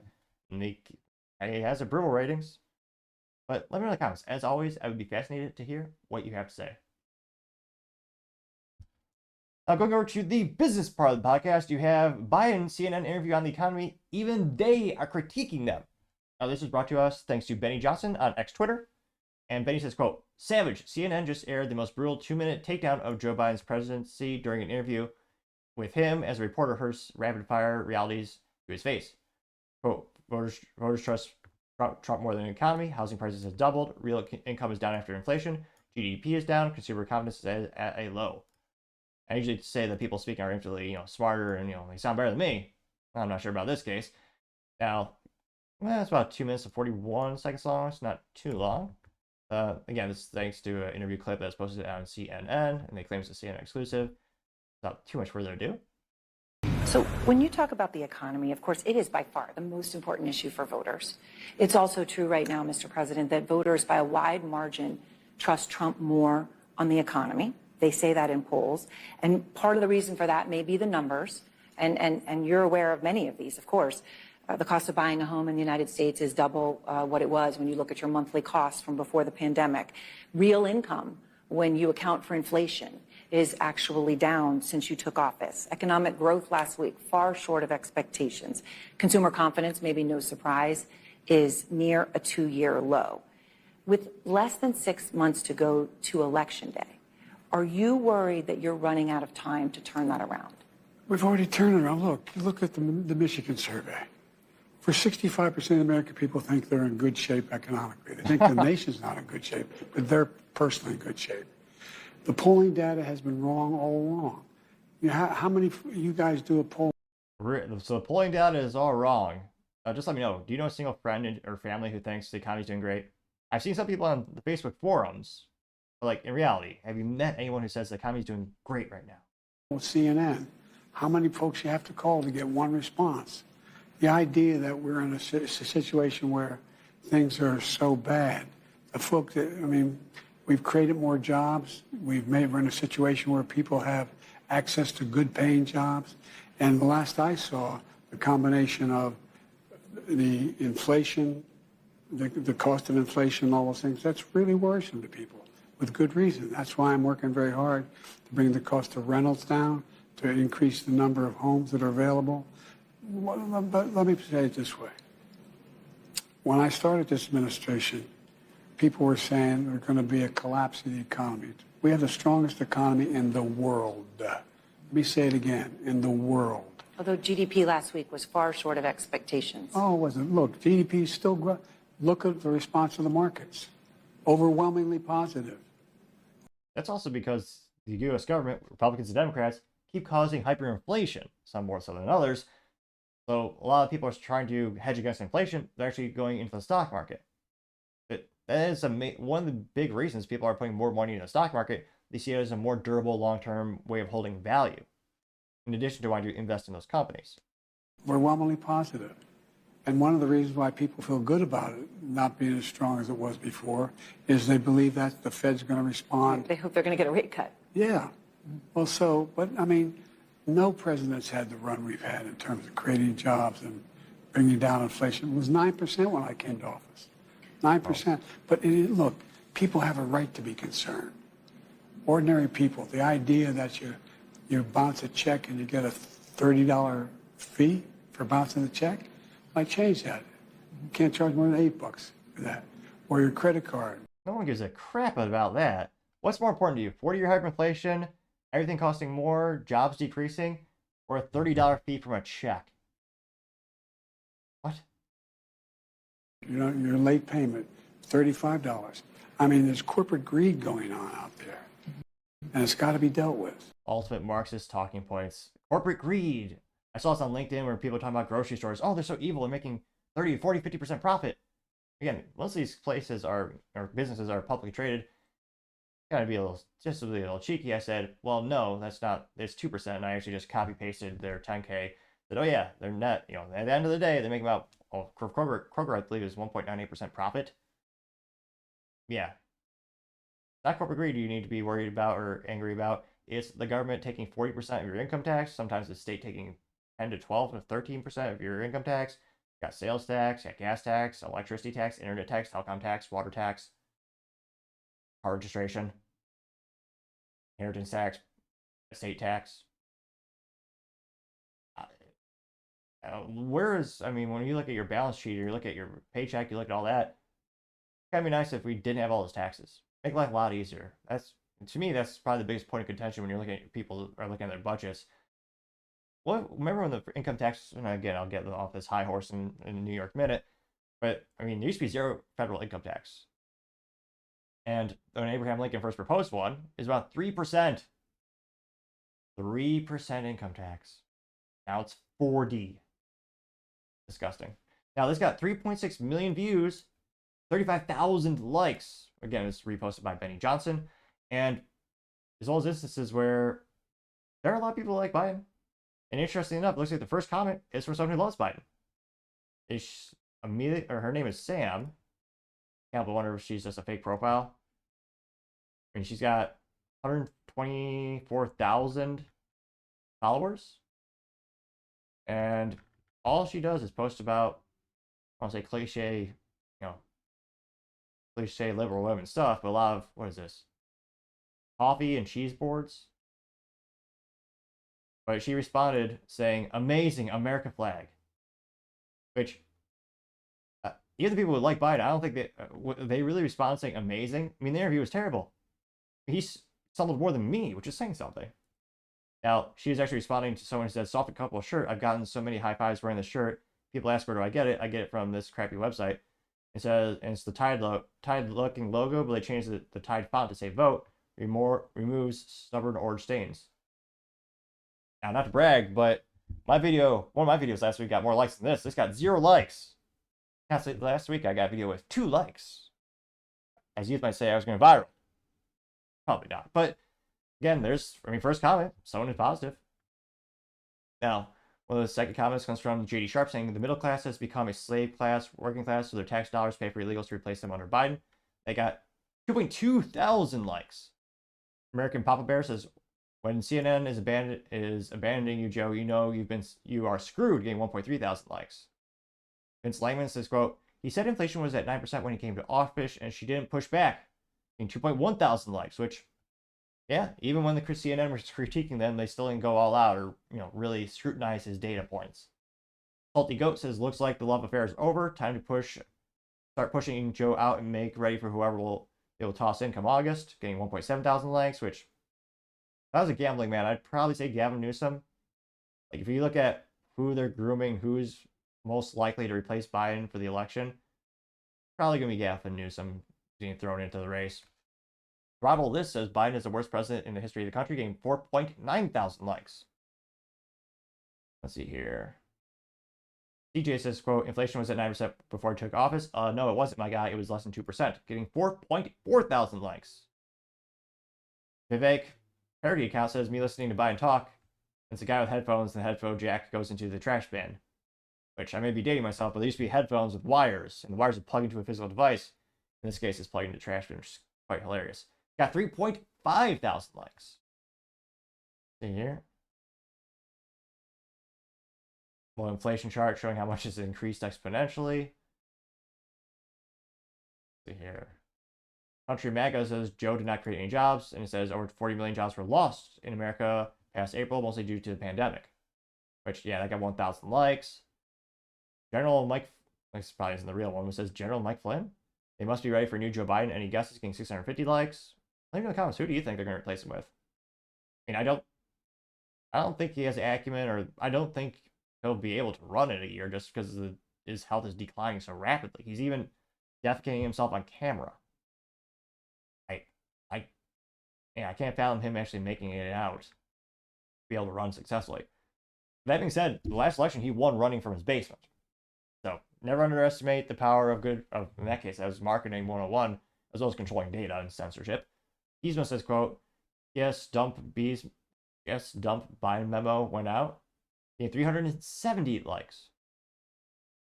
and he has approval ratings. But let me know in the comments. As always, I would be fascinated to hear what you have to say. Now, going over to the business part of the podcast, you have Biden CNN interview on the economy. Even they are critiquing them. Now, this is brought to us thanks to Benny Johnson on X Twitter. And Benny says, quote, "Savage, CNN just aired the most brutal 2-minute takedown of Joe Biden's presidency during an interview with him as a reporter hurls rapid-fire realities to his face. Quote, voters trust Trump more than the economy. Housing prices have doubled. Real income is down after inflation. GDP is down. Consumer confidence is at a low." I usually say that people speaking are infinitely, smarter and, they sound better than me. I'm not sure about this case. Now, it's about 2 minutes and 41 seconds long. It's not too long. Again, this is thanks to an interview clip that's posted on CNN, and they claim it's a CNN exclusive. Without too much further ado. So when you talk about the economy, of course, it is by far the most important issue for voters. It's also true right now, Mr. President, that voters by a wide margin trust Trump more on the economy. They say that in polls. And part of the reason for that may be the numbers. And you're aware of many of these, of course. The cost of buying a home in the United States is double what it was when you look at your monthly costs from before the pandemic. Real income, when you account for inflation, is actually down since you took office. Economic growth last week, far short of expectations. Consumer confidence, maybe no surprise, is near a 2-year low. With less than 6 months to go to Election Day, are you worried that you're running out of time to turn that around? We've already turned it around. Look at the Michigan survey. For 65% of American people think they're in good shape economically. They think the nation's not in good shape, but they're personally in good shape. The polling data has been wrong all along. How many you guys do a poll? So the polling data is all wrong. Just let me know. Do you know a single friend or family who thinks the economy's doing great? I've seen some people on the Facebook forums. But like in reality, have you met anyone who says the economy's doing great right now? CNN. How many folks you have to call to get one response? The idea that we're in a situation where things are so bad. The folks we've created more jobs. We're in a situation where people have access to good paying jobs. And the last I saw, the combination of the inflation, the cost of inflation, all those things, that's really worrisome to people with good reason. That's why I'm working very hard to bring the cost of rentals down, to increase the number of homes that are available. But let me say it this way. When I started this administration, people were saying there's going to be a collapse of the economy. We have the strongest economy in the world. Let me say it again, in the world. Although GDP last week was far short of expectations. Oh, it wasn't. Look, GDP is still growing. Look at the response of the markets. Overwhelmingly positive. That's also because the U.S. government, Republicans and Democrats, keep causing hyperinflation, some more so than others. So a lot of people are trying to hedge against inflation. They're actually going into the stock market. But that is one of the big reasons people are putting more money in the stock market. They see it as a more durable, long-term way of holding value, in addition to wanting to invest in those companies. Overwhelmingly positive. And one of the reasons why people feel good about it not being as strong as it was before is they believe that the Fed's going to respond. They hope they're going to get a rate cut. Yeah. Well, no president's had the run we've had in terms of creating jobs and bringing down inflation. It was 9% when I came to office. 9%. But look, people have a right to be concerned. Ordinary people, the idea that you bounce a check and you get a $30 fee for bouncing the check, I changed that. You can't charge more than $8 for that. Or your credit card. No one gives a crap about that. What's more important to you, 40-year hyperinflation, everything costing more, jobs decreasing, or a $30 fee from a check. What? You know, your late payment, $35. I mean, there's corporate greed going on out there, and it's got to be dealt with. Ultimate Marxist talking points. Corporate greed. I saw this on LinkedIn where people are talking about grocery stores. Oh, they're so evil. They're making 30, 40, 50% profit. Again, most of these places or businesses are publicly traded. Gotta be just a little cheeky. I said, well, no, that's not, it's 2%. And I actually just copy pasted their 10K. Said, oh yeah, they're net, you know, at the end of the day, they make about, oh, Kroger, I believe, is 1.98% profit. Yeah. Not corporate greed you need to be worried about or angry about. It's the government taking 40% of your income tax, sometimes the state taking 10 to 12 to 13% of your income tax. You got sales tax, you got gas tax, electricity tax, internet tax, telecom tax, water tax, car registration, inheritance tax, estate tax. Where is, I mean, when you look at your balance sheet or you look at your paycheck, you look at all that, it's gotta be nice if we didn't have all those taxes. Make life a lot easier. That's, to me, that's probably the biggest point of contention when you're looking at people are looking at their budgets. Well, remember when the income tax, and again, I'll get off this high horse in a New York minute, but I mean, there used to be zero federal income tax. And when Abraham Lincoln first proposed one, is about 3%. 3% income tax. Now it's 40. Disgusting. Now this got 3.6 million views, 35,000 likes. Again, it's reposted by Benny Johnson. And as well as instances where there are a lot of people who like Biden. And interestingly enough, it looks like the first comment is from someone who loves Biden. It's immediately, or her name is Sam. I wonder if she's just a fake profile. I mean, she's got 124,000 followers. And all she does is post about, I don't say cliche, cliche liberal women stuff, but a lot of, what is this? Coffee and cheese boards. But she responded saying, amazing America flag. Which, even the people who like Biden, I don't think they really respond saying amazing. I mean, the interview was terrible. He stumbled more than me, which is saying something. Now, she was actually responding to someone who said, soft and comfortable shirt. I've gotten so many high fives wearing this shirt. People ask, where do I get it? I get it from this crappy website. It says, and it's the Tide looking logo, but they changed the Tide font to say vote. Removes stubborn orange stains. Now, not to brag, but one of my videos last week got more likes than this. This got 0 likes. Last week I got a video with 2 likes. As youth might say, I was going viral. Probably not. But again, first comment, someone is positive. Now, one of the second comments comes from J.D. Sharp saying the middle class has become a slave class, working class, so their tax dollars pay for illegals to replace them under Biden. They got 2.2 thousand likes. American Papa Bear says, when CNN is abandoning you, Joe, you know you are screwed, getting 1.3 thousand likes. Vince Langman says, quote, he said inflation was at 9% when he came to office, and she didn't push back, getting 2.1 thousand likes, which, yeah, even when the CNN was critiquing them, they still didn't go all out or, really scrutinize his data points. Salty Goat says, looks like the love affair is over. Time to start pushing Joe out and make ready for whoever they will toss in come August, getting 1.7 thousand likes, which, if I was a gambling man, I'd probably say Gavin Newsom. Like, if you look at who they're grooming, who's most likely to replace Biden for the election, probably going to be Gavin Newsom being thrown into the race. Throttle This says Biden is the worst president in the history of the country, getting 4.9 thousand likes. Let's see here. DJ says, quote, inflation was at 9% before he took office. No, it wasn't, my guy. It was less than 2%, getting 4.4 thousand likes. Vivek, parody account, says, me listening to Biden talk. It's a guy with headphones, and the headphone jack goes into the trash bin. Which, I may be dating myself, but there used to be headphones with wires, and the wires would plug into a physical device. In this case, it's plugged into the trash bin, which is quite hilarious. Got 3.5 thousand likes. See here. Well, inflation chart showing how much it's increased exponentially. See here. Country MAGA says Joe did not create any jobs, and it says over 40 million jobs were lost in America past April, mostly due to the pandemic. Which, yeah, that got 1,000 likes. General Mike, this probably isn't the real one, but says General Mike Flynn. They must be ready for new Joe Biden. Any guesses? Getting 650 likes. Leave in the comments, who do you think they're going to replace him with? mean, I don't think he has the acumen, or I don't think he'll be able to run in a year just because his health is declining so rapidly. He's even defecating himself on camera. I, I, yeah, I can't fathom him actually making it out, to be able to run successfully. That being said, the last election he won running from his basement. So never underestimate the power of in that case, that was marketing 101, as well as controlling data and censorship. Heisma says, quote, yes, dump Biden memo went out. Gained 370 likes.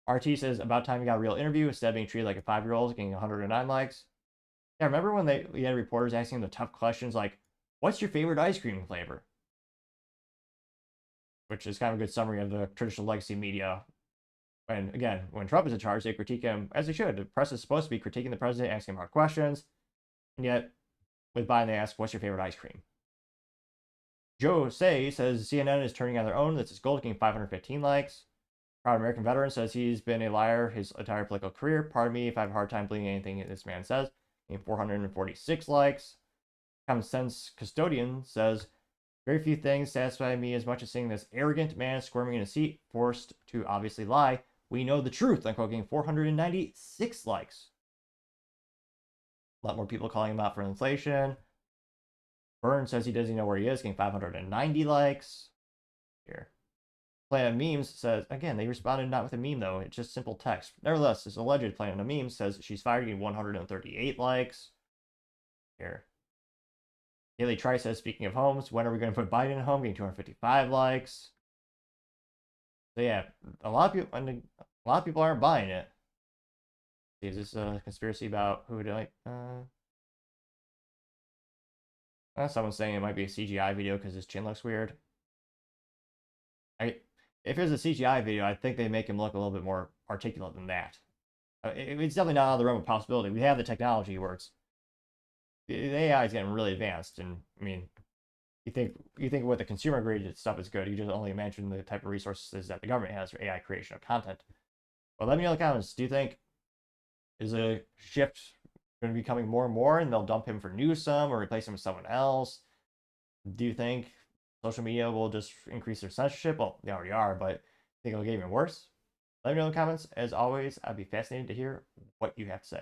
RT says, about time you got a real interview instead of being treated like a 5-year-old, getting 109 likes. Yeah, remember when we had reporters asking the tough questions like, what's your favorite ice cream flavor? Which is kind of a good summary of the traditional legacy media. When Trump is in charge, they critique him, as they should. The press is supposed to be critiquing the president, asking him hard questions. And yet, with Biden, they ask, what's your favorite ice cream? Joe says CNN is turning on their own. That's his goal, getting 515 likes. Proud American veteran says he's been a liar his entire political career. Pardon me if I have a hard time believing anything this man says. Getting 446 likes. Common Sense Custodian says, very few things satisfy me as much as seeing this arrogant man squirming in a seat, forced to obviously lie. We know the truth. Unquote, getting 496 likes. A lot more people calling him out for inflation. Burns says he doesn't know where he is, getting 590 likes. Here. Planet Memes says, again, they responded not with a meme though, it's just simple text. Nevertheless, this alleged Planet Memes says she's fired, getting 138 likes. Here. Haley Trice says, speaking of homes, when are we going to put Biden in home? Getting 255 likes. So yeah, a lot of people aren't buying it. Is this a conspiracy about who would like? Someone's saying it might be a CGI video because his chin looks weird. If it was a CGI video, I think they make him look a little bit more articulate than that. It's definitely not out of the realm of possibility. We have the technology where the AI is getting really advanced, and I mean, you think what the consumer grade stuff is good. You just only imagine the type of resources that the government has for AI creation of content. Well, let me know in the comments. Do you think is a shift going to be coming more and more, and they'll dump him for Newsom or replace him with someone else? Do you think social media will just increase their censorship? Well, they already are, but I think it'll get even worse. Let me know in the comments. As always, I'd be fascinated to hear what you have to say.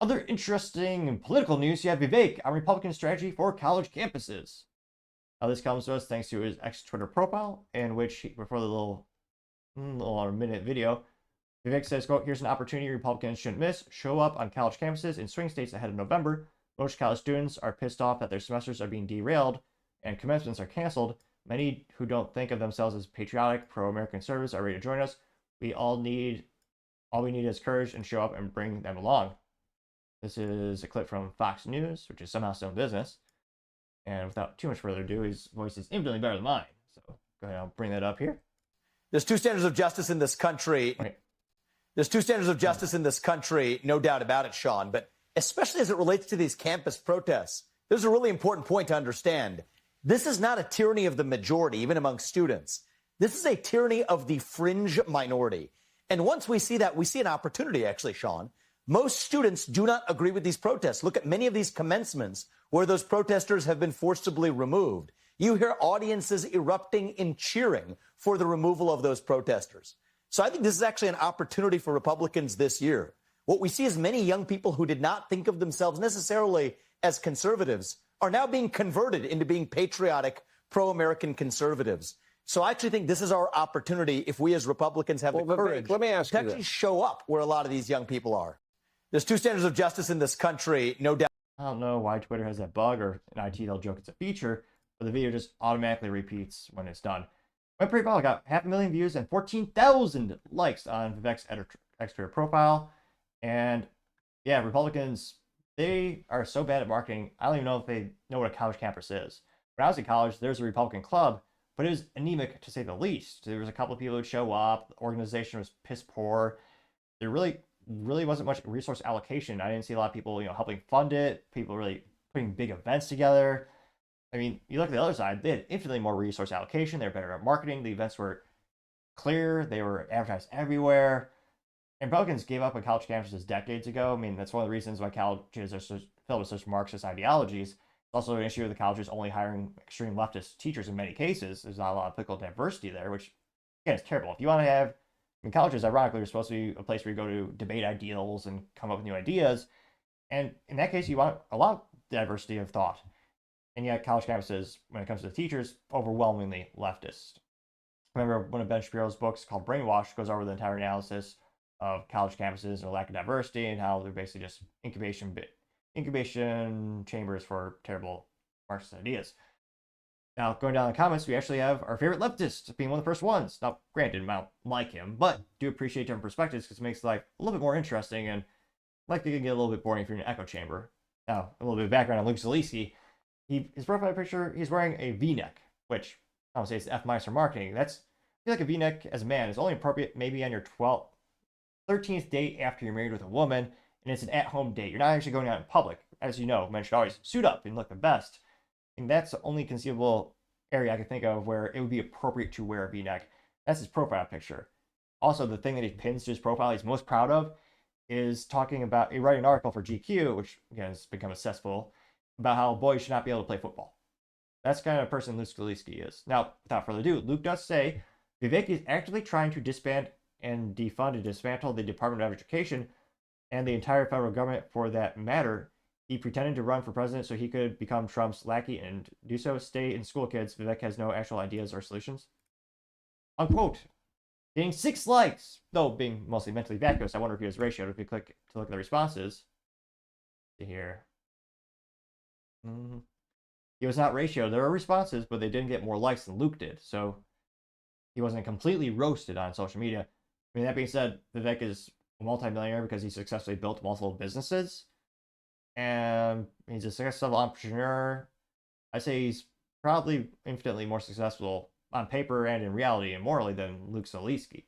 Other interesting political news, you have Vivek on Republican strategy for college campuses. Now, this comes to us thanks to his ex-Twitter profile, in which, before the little minute video, Vivek says, quote, here's an opportunity Republicans shouldn't miss. Show up on college campuses in swing states ahead of November. Most college students are pissed off that their semesters are being derailed and commencements are canceled. Many who don't think of themselves as patriotic, pro-American conservatives are ready to join us. All we need is courage and show up and bring them along. This is a clip from Fox News, which is somehow still in business. And without too much further ado, his voice is infinitely better than mine. So go ahead, I'll bring that up here. There's two standards of justice in this country. Okay. There's two standards of justice in this country, no doubt about it, Sean. But especially as it relates to these campus protests, there's a really important point to understand. This is not a tyranny of the majority, even among students. This is a tyranny of the fringe minority. And once we see that, we see an opportunity, actually, Sean. Most students do not agree with these protests. Look at many of these commencements where those protesters have been forcibly removed. You hear audiences erupting in cheering for the removal of those protesters. So I think this is actually an opportunity for Republicans this year. What we see is many young people who did not think of themselves necessarily as conservatives are now being converted into being patriotic, pro-American conservatives. So I actually think this is our opportunity if we as Republicans have the courage let me ask to you actually this. show up where a lot of these young people are. There's two standards of justice in this country, no doubt. I don't know why Twitter has that bug, or in IT they'll joke it's a feature, but the video just automatically repeats when it's done. Went pretty well. I got 500,000 views and 14,000 likes on Vivek's ex-Twitter profile. And yeah, Republicans, they are so bad at marketing. I don't even know if they know what a college campus is. When I was in college, there was a Republican club, but it was anemic to say the least. There was a couple of people who'd show up. The organization was piss poor. There really wasn't much resource allocation. I didn't see a lot of people, helping fund it. People really putting big events together. I mean, you look at the other side, they had infinitely more resource allocation. They're better at marketing. The events were clear. They were advertised everywhere. And Republicans gave up on college campuses decades ago. I mean, that's one of the reasons why colleges are filled with such Marxist ideologies. also an issue with the colleges only hiring extreme leftist teachers in many cases. There's not a lot of political diversity there, which, again, is terrible. If you want to have, I mean, colleges, ironically, are supposed to be a place where you go to debate ideals and come up with new ideas. And in that case, you want a lot of diversity of thought. And yet, college campuses, when it comes to the teachers, overwhelmingly leftist. I remember one of Ben Shapiro's books called Brainwash goes over the entire analysis of college campuses and their lack of diversity and how they're basically just incubation chambers for terrible Marxist ideas. Now, going down the comments, we actually have our favorite leftist being one of the first ones. Now, granted, I don't like him, but do appreciate different perspectives because it makes life a little bit more interesting and likely can get a little bit boring if you're in an echo chamber. Now, a little bit of background on Luke Zaleski. His profile picture, he's wearing a V-neck, which I don't say it's F- for marketing. I feel like a V-neck as a man is only appropriate maybe on your 13th date after you're married with a woman, and it's an at-home date. You're not actually going out in public. As you know, men should always suit up and look the best. And that's the only conceivable area I can think of where it would be appropriate to wear a V-neck. That's his profile picture. Also, the thing that he pins to his profile he's most proud of is talking about, he wrote an article for GQ, which again has become a cesspool, about how boys should not be able to play football. That's the kind of person Luke Zaleski is. Now, without further ado, Luke does say, Vivek is actively trying to disband and defund and dismantle the Department of Education and the entire federal government for that matter. He pretended to run for president so he could become Trump's lackey and do so. Stay in school, kids. Vivek has no actual ideas or solutions. Unquote. Getting 6 likes, though being mostly mentally vacuous. I wonder if he was ratioed. If you click to look at the responses, see here. He was not ratioed. There were responses, but they didn't get more likes than Luke did. So he wasn't completely roasted on social media. I mean, that being said, Vivek is a multimillionaire because he successfully built multiple businesses. And he's a successful entrepreneur. I say he's probably infinitely more successful on paper and in reality and morally than Luke Zaleski.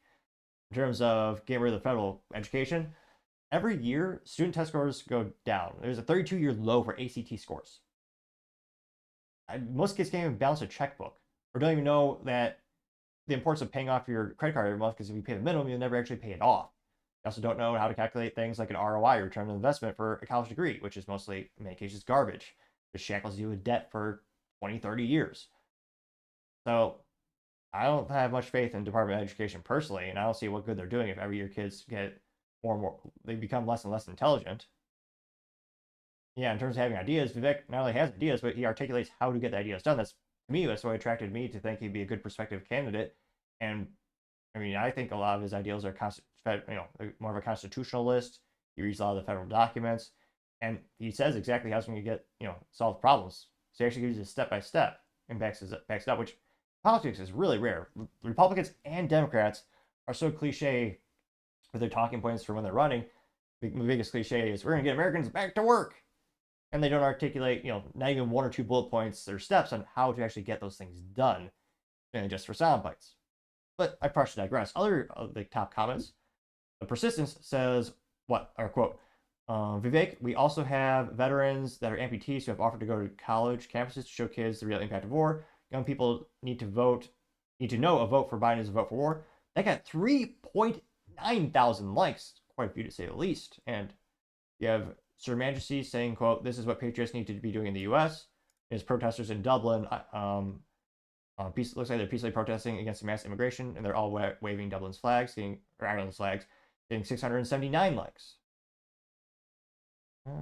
In terms of getting rid of the federal education, every year student test scores go down. There's a 32-year low for ACT scores. Most kids can't even balance a checkbook or don't even know that the importance of paying off your credit card every month, because if you pay the minimum, you'll never actually pay it off. You also don't know how to calculate things like an ROI, return on investment, for a college degree, which is mostly, in many cases, garbage. It shackles you with debt for 20, 30 years. So I don't have much faith in Department of Education personally, and I don't see what good they're doing if every year kids get more and more, they become less and less intelligent. Yeah, in terms of having ideas, Vivek not only has ideas, but he articulates how to get the ideas done. That's, to me, that's what attracted me to think he'd be a good prospective candidate. And I mean, I think a lot of his ideals are more of a constitutionalist. He reads a lot of the federal documents, and he says exactly how he's going to get, solve problems. So he actually gives you a step by step and backs it up, which politics is really rare. Republicans and Democrats are so cliche with their talking points for when they're running. The biggest cliche is we're going to get Americans back to work. And they don't articulate, not even 1 or 2 bullet points or steps on how to actually get those things done, and just for sound bites. But I partially digress. Other of the top comments, the persistence says, quote, Vivek, we also have veterans that are amputees who have offered to go to college campuses to show kids the real impact of war. Young people need to know a vote for Biden is a vote for war. That got 3.9 thousand likes, quite a few to say the least. And you have Sir Majesty saying, quote, this is what patriots need to be doing in the U.S. His protesters in Dublin, looks like they're peacefully protesting against mass immigration, and they're all waving Dublin's flags, or Ireland's flags, getting 679 likes.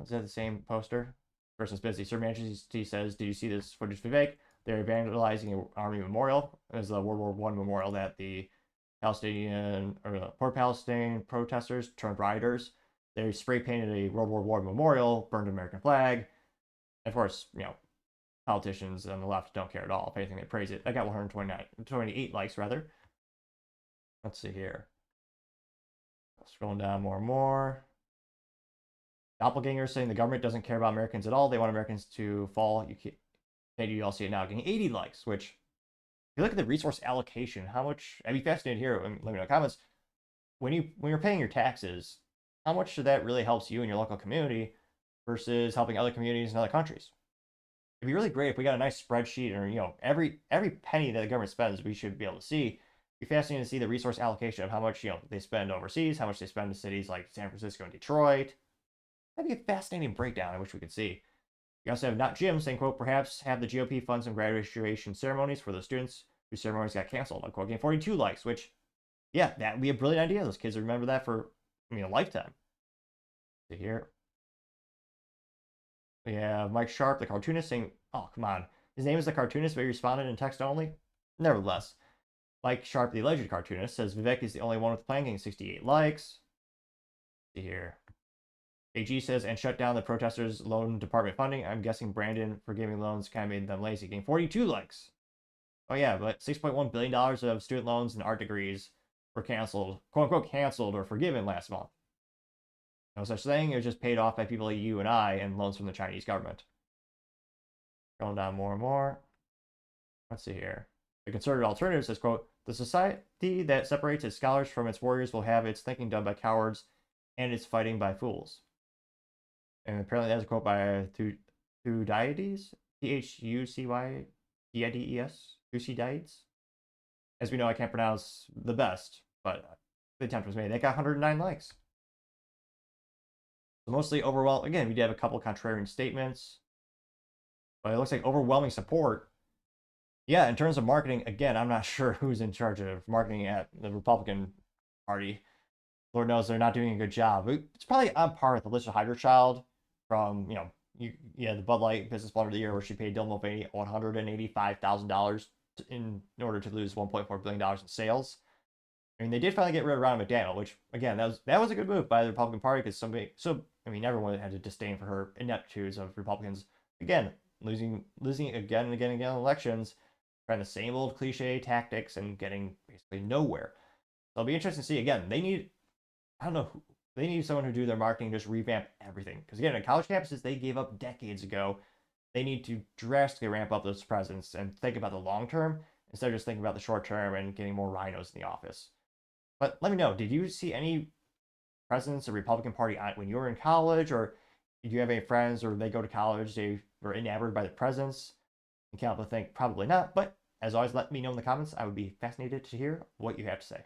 Is that the same poster? Person's busy. Sir Majesty says, did you see this footage, Vivek? They're vandalizing an army memorial. It was the World War I memorial that the Palestinian, or the Port Palestine protesters turned rioters. They spray painted a World War I memorial, burned an American flag. And of course, politicians on the left don't care at all. If anything, they praise it. I got 128 likes, rather. Let's see here. Scrolling down more and more. Doppelganger saying the government doesn't care about Americans at all. They want Americans to fall. You all see it now, getting 80 likes, which, if you look at the resource allocation, how much, I'd be fascinated here, let me know in the comments, when you're paying your taxes, how much of that really helps you in your local community versus helping other communities in other countries? It'd be really great if we got a nice spreadsheet, or every penny that the government spends, we should be able to see. It'd be fascinating to see the resource allocation of how much they spend overseas, how much they spend in cities like San Francisco and Detroit. That'd be a fascinating breakdown I wish we could see. You also have Not Jim saying, quote, perhaps have the GOP fund some graduation ceremonies for those students whose ceremonies got canceled, unquote. Getting 42 likes, which, yeah, that would be a brilliant idea. Those kids remember that for, a lifetime. See here. We have Mike Sharp, the cartoonist, saying, oh, come on. His name is the cartoonist, but he responded in text only. Nevertheless, Mike Sharp, the alleged cartoonist, says Vivek is the only one with the plan, getting 68 likes. See here. AG says, and shut down the protesters' loan department funding. I'm guessing Brandon for giving loans kind of made them lazy, getting 42 likes. Oh, yeah, but $6.1 billion of student loans and art degrees were canceled, quote unquote, canceled or forgiven last month. No such thing. It was just paid off by people like you and I and loans from the Chinese government. Going down more and more. Let's see here. The conservative alternative says, quote, the society that separates its scholars from its warriors will have its thinking done by cowards and its fighting by fools. And apparently that's a quote by Thucydides, Thucydides, Thucydides. As we know, I can't pronounce the best, but the attempt was made. They got 109 likes. So mostly overwhelming. Again, we did have a couple of contrarian statements, but it looks like overwhelming support. Yeah, in terms of marketing, again, I'm not sure who's in charge of marketing at the Republican Party. Lord knows they're not doing a good job. It's probably on par with Alyssa Heiderchild from, the Bud Light Business Blunder of the Year, where she paid Dylan Mulvaney $185,000 in order to lose $1.4 billion in sales. I mean, they did finally get rid of Ron McDaniel, which, again, that was a good move by the Republican Party, because everyone had a disdain for her ineptitudes of Republicans. Again, losing again and again and again in elections, trying the same old cliche tactics and getting basically nowhere. So it'll be interesting to see. Again, they need someone who do their marketing, just revamp everything. Because again, at college campuses, they gave up decades ago. They need to drastically ramp up those presence and think about the long term instead of just thinking about the short term and getting more rhinos in the office. But let me know, did you see any presence of Republican Party when you were in college, or did you have any friends, or they go to college, they were enamored by the presence? You can't help but think probably not. But as always, let me know in the comments. I would be fascinated to hear what you have to say.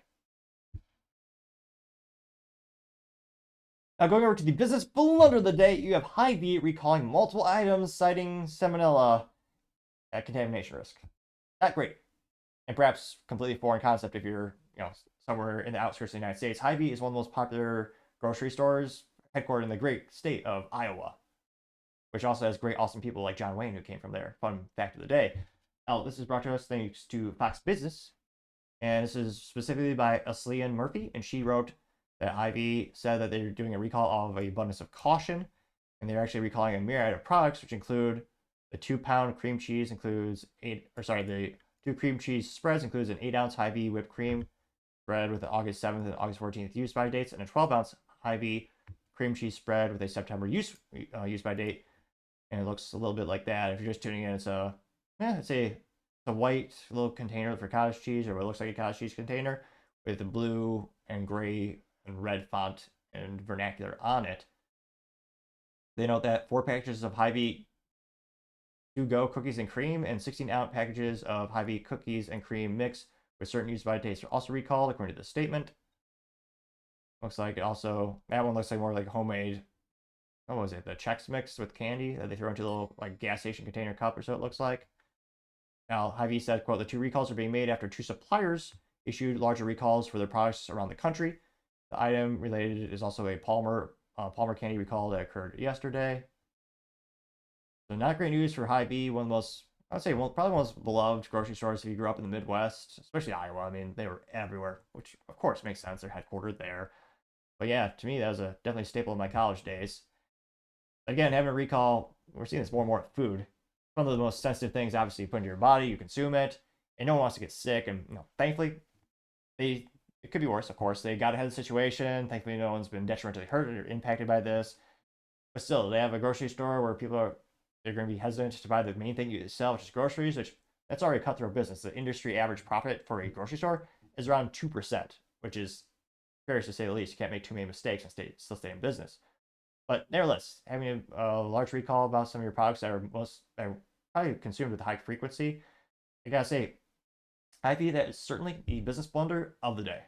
Now, going over to the business blunder of the day, you have Hy-Vee recalling multiple items, citing salmonella contamination risk. Not great, and perhaps completely foreign concept if you're, somewhere in the outskirts of the United States. Hy-Vee is one of the most popular grocery stores, headquartered in the great state of Iowa, which also has great, awesome people like John Wayne who came from there. Fun fact of the day. Now, this is brought to us thanks to Fox Business, and this is specifically by Aslian Murphy, and she wrote that Hy-Vee said that they're doing a recall of an abundance of caution, and they're actually recalling a myriad of products, which include the 2-pound cream cheese the 2 cream cheese spreads includes an 8-ounce Hy-Vee whipped cream spread with the August 7th and August 14th use by dates, and a 12-ounce Hy-Vee cream cheese spread with a September use by date. And it looks a little bit like that. If you're just tuning in, it's a white little container for cottage cheese, or what looks like a cottage cheese container, with the blue and gray and red font and vernacular on it. They note that 4 packages of Hy-Vee to-go cookies and cream and 16-ounce packages of Hy-Vee cookies and cream mix with certain use-by dates are also recalled, according to the statement. Looks like that one looks like more like homemade, what was it, the Chex Mix with candy that they throw into a little gas station container cup, or so it looks like. Now, Hy-Vee said, quote, the 2 recalls are being made after 2 suppliers issued larger recalls for their products around the country. The item related is also a Palmer candy recall that occurred yesterday. So not great news for Hy-Vee, one of the most, I would say, probably one of the most beloved grocery stores if you grew up in the Midwest, especially Iowa. I mean, they were everywhere, which of course makes sense. They're headquartered there. But yeah, to me, that was definitely a staple of my college days. Again, having a recall, we're seeing this more and more with food. One of the most sensitive things, obviously, you put into your body, you consume it, and no one wants to get sick. And thankfully, it could be worse, of course. They got ahead of the situation. Thankfully, no one's been detrimentally hurt or impacted by this. But still, they have a grocery store where they're going to be hesitant to buy the main thing you sell, which is groceries, which that's already a cutthroat business. The industry average profit for a grocery store is around 2%, which is fair to say the least. You can't make too many mistakes and still stay in business. But nevertheless, having a large recall about some of your products that are probably consumed with high frequency, I gotta say, I think that is certainly the business blunder of the day.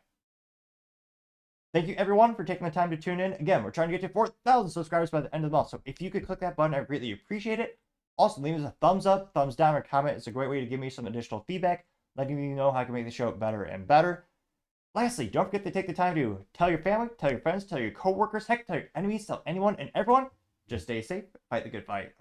Thank you everyone for taking the time to tune in. Again, we're trying to get to 4,000 subscribers by the end of the month. So if you could click that button, I greatly appreciate it. Also, leave us a thumbs up, thumbs down, or comment. It's a great way to give me some additional feedback, letting me know how I can make the show better and better. Lastly, don't forget to take the time to tell your family, tell your friends, tell your coworkers, heck, tell your enemies, tell anyone and everyone. Just stay safe, fight the good fight.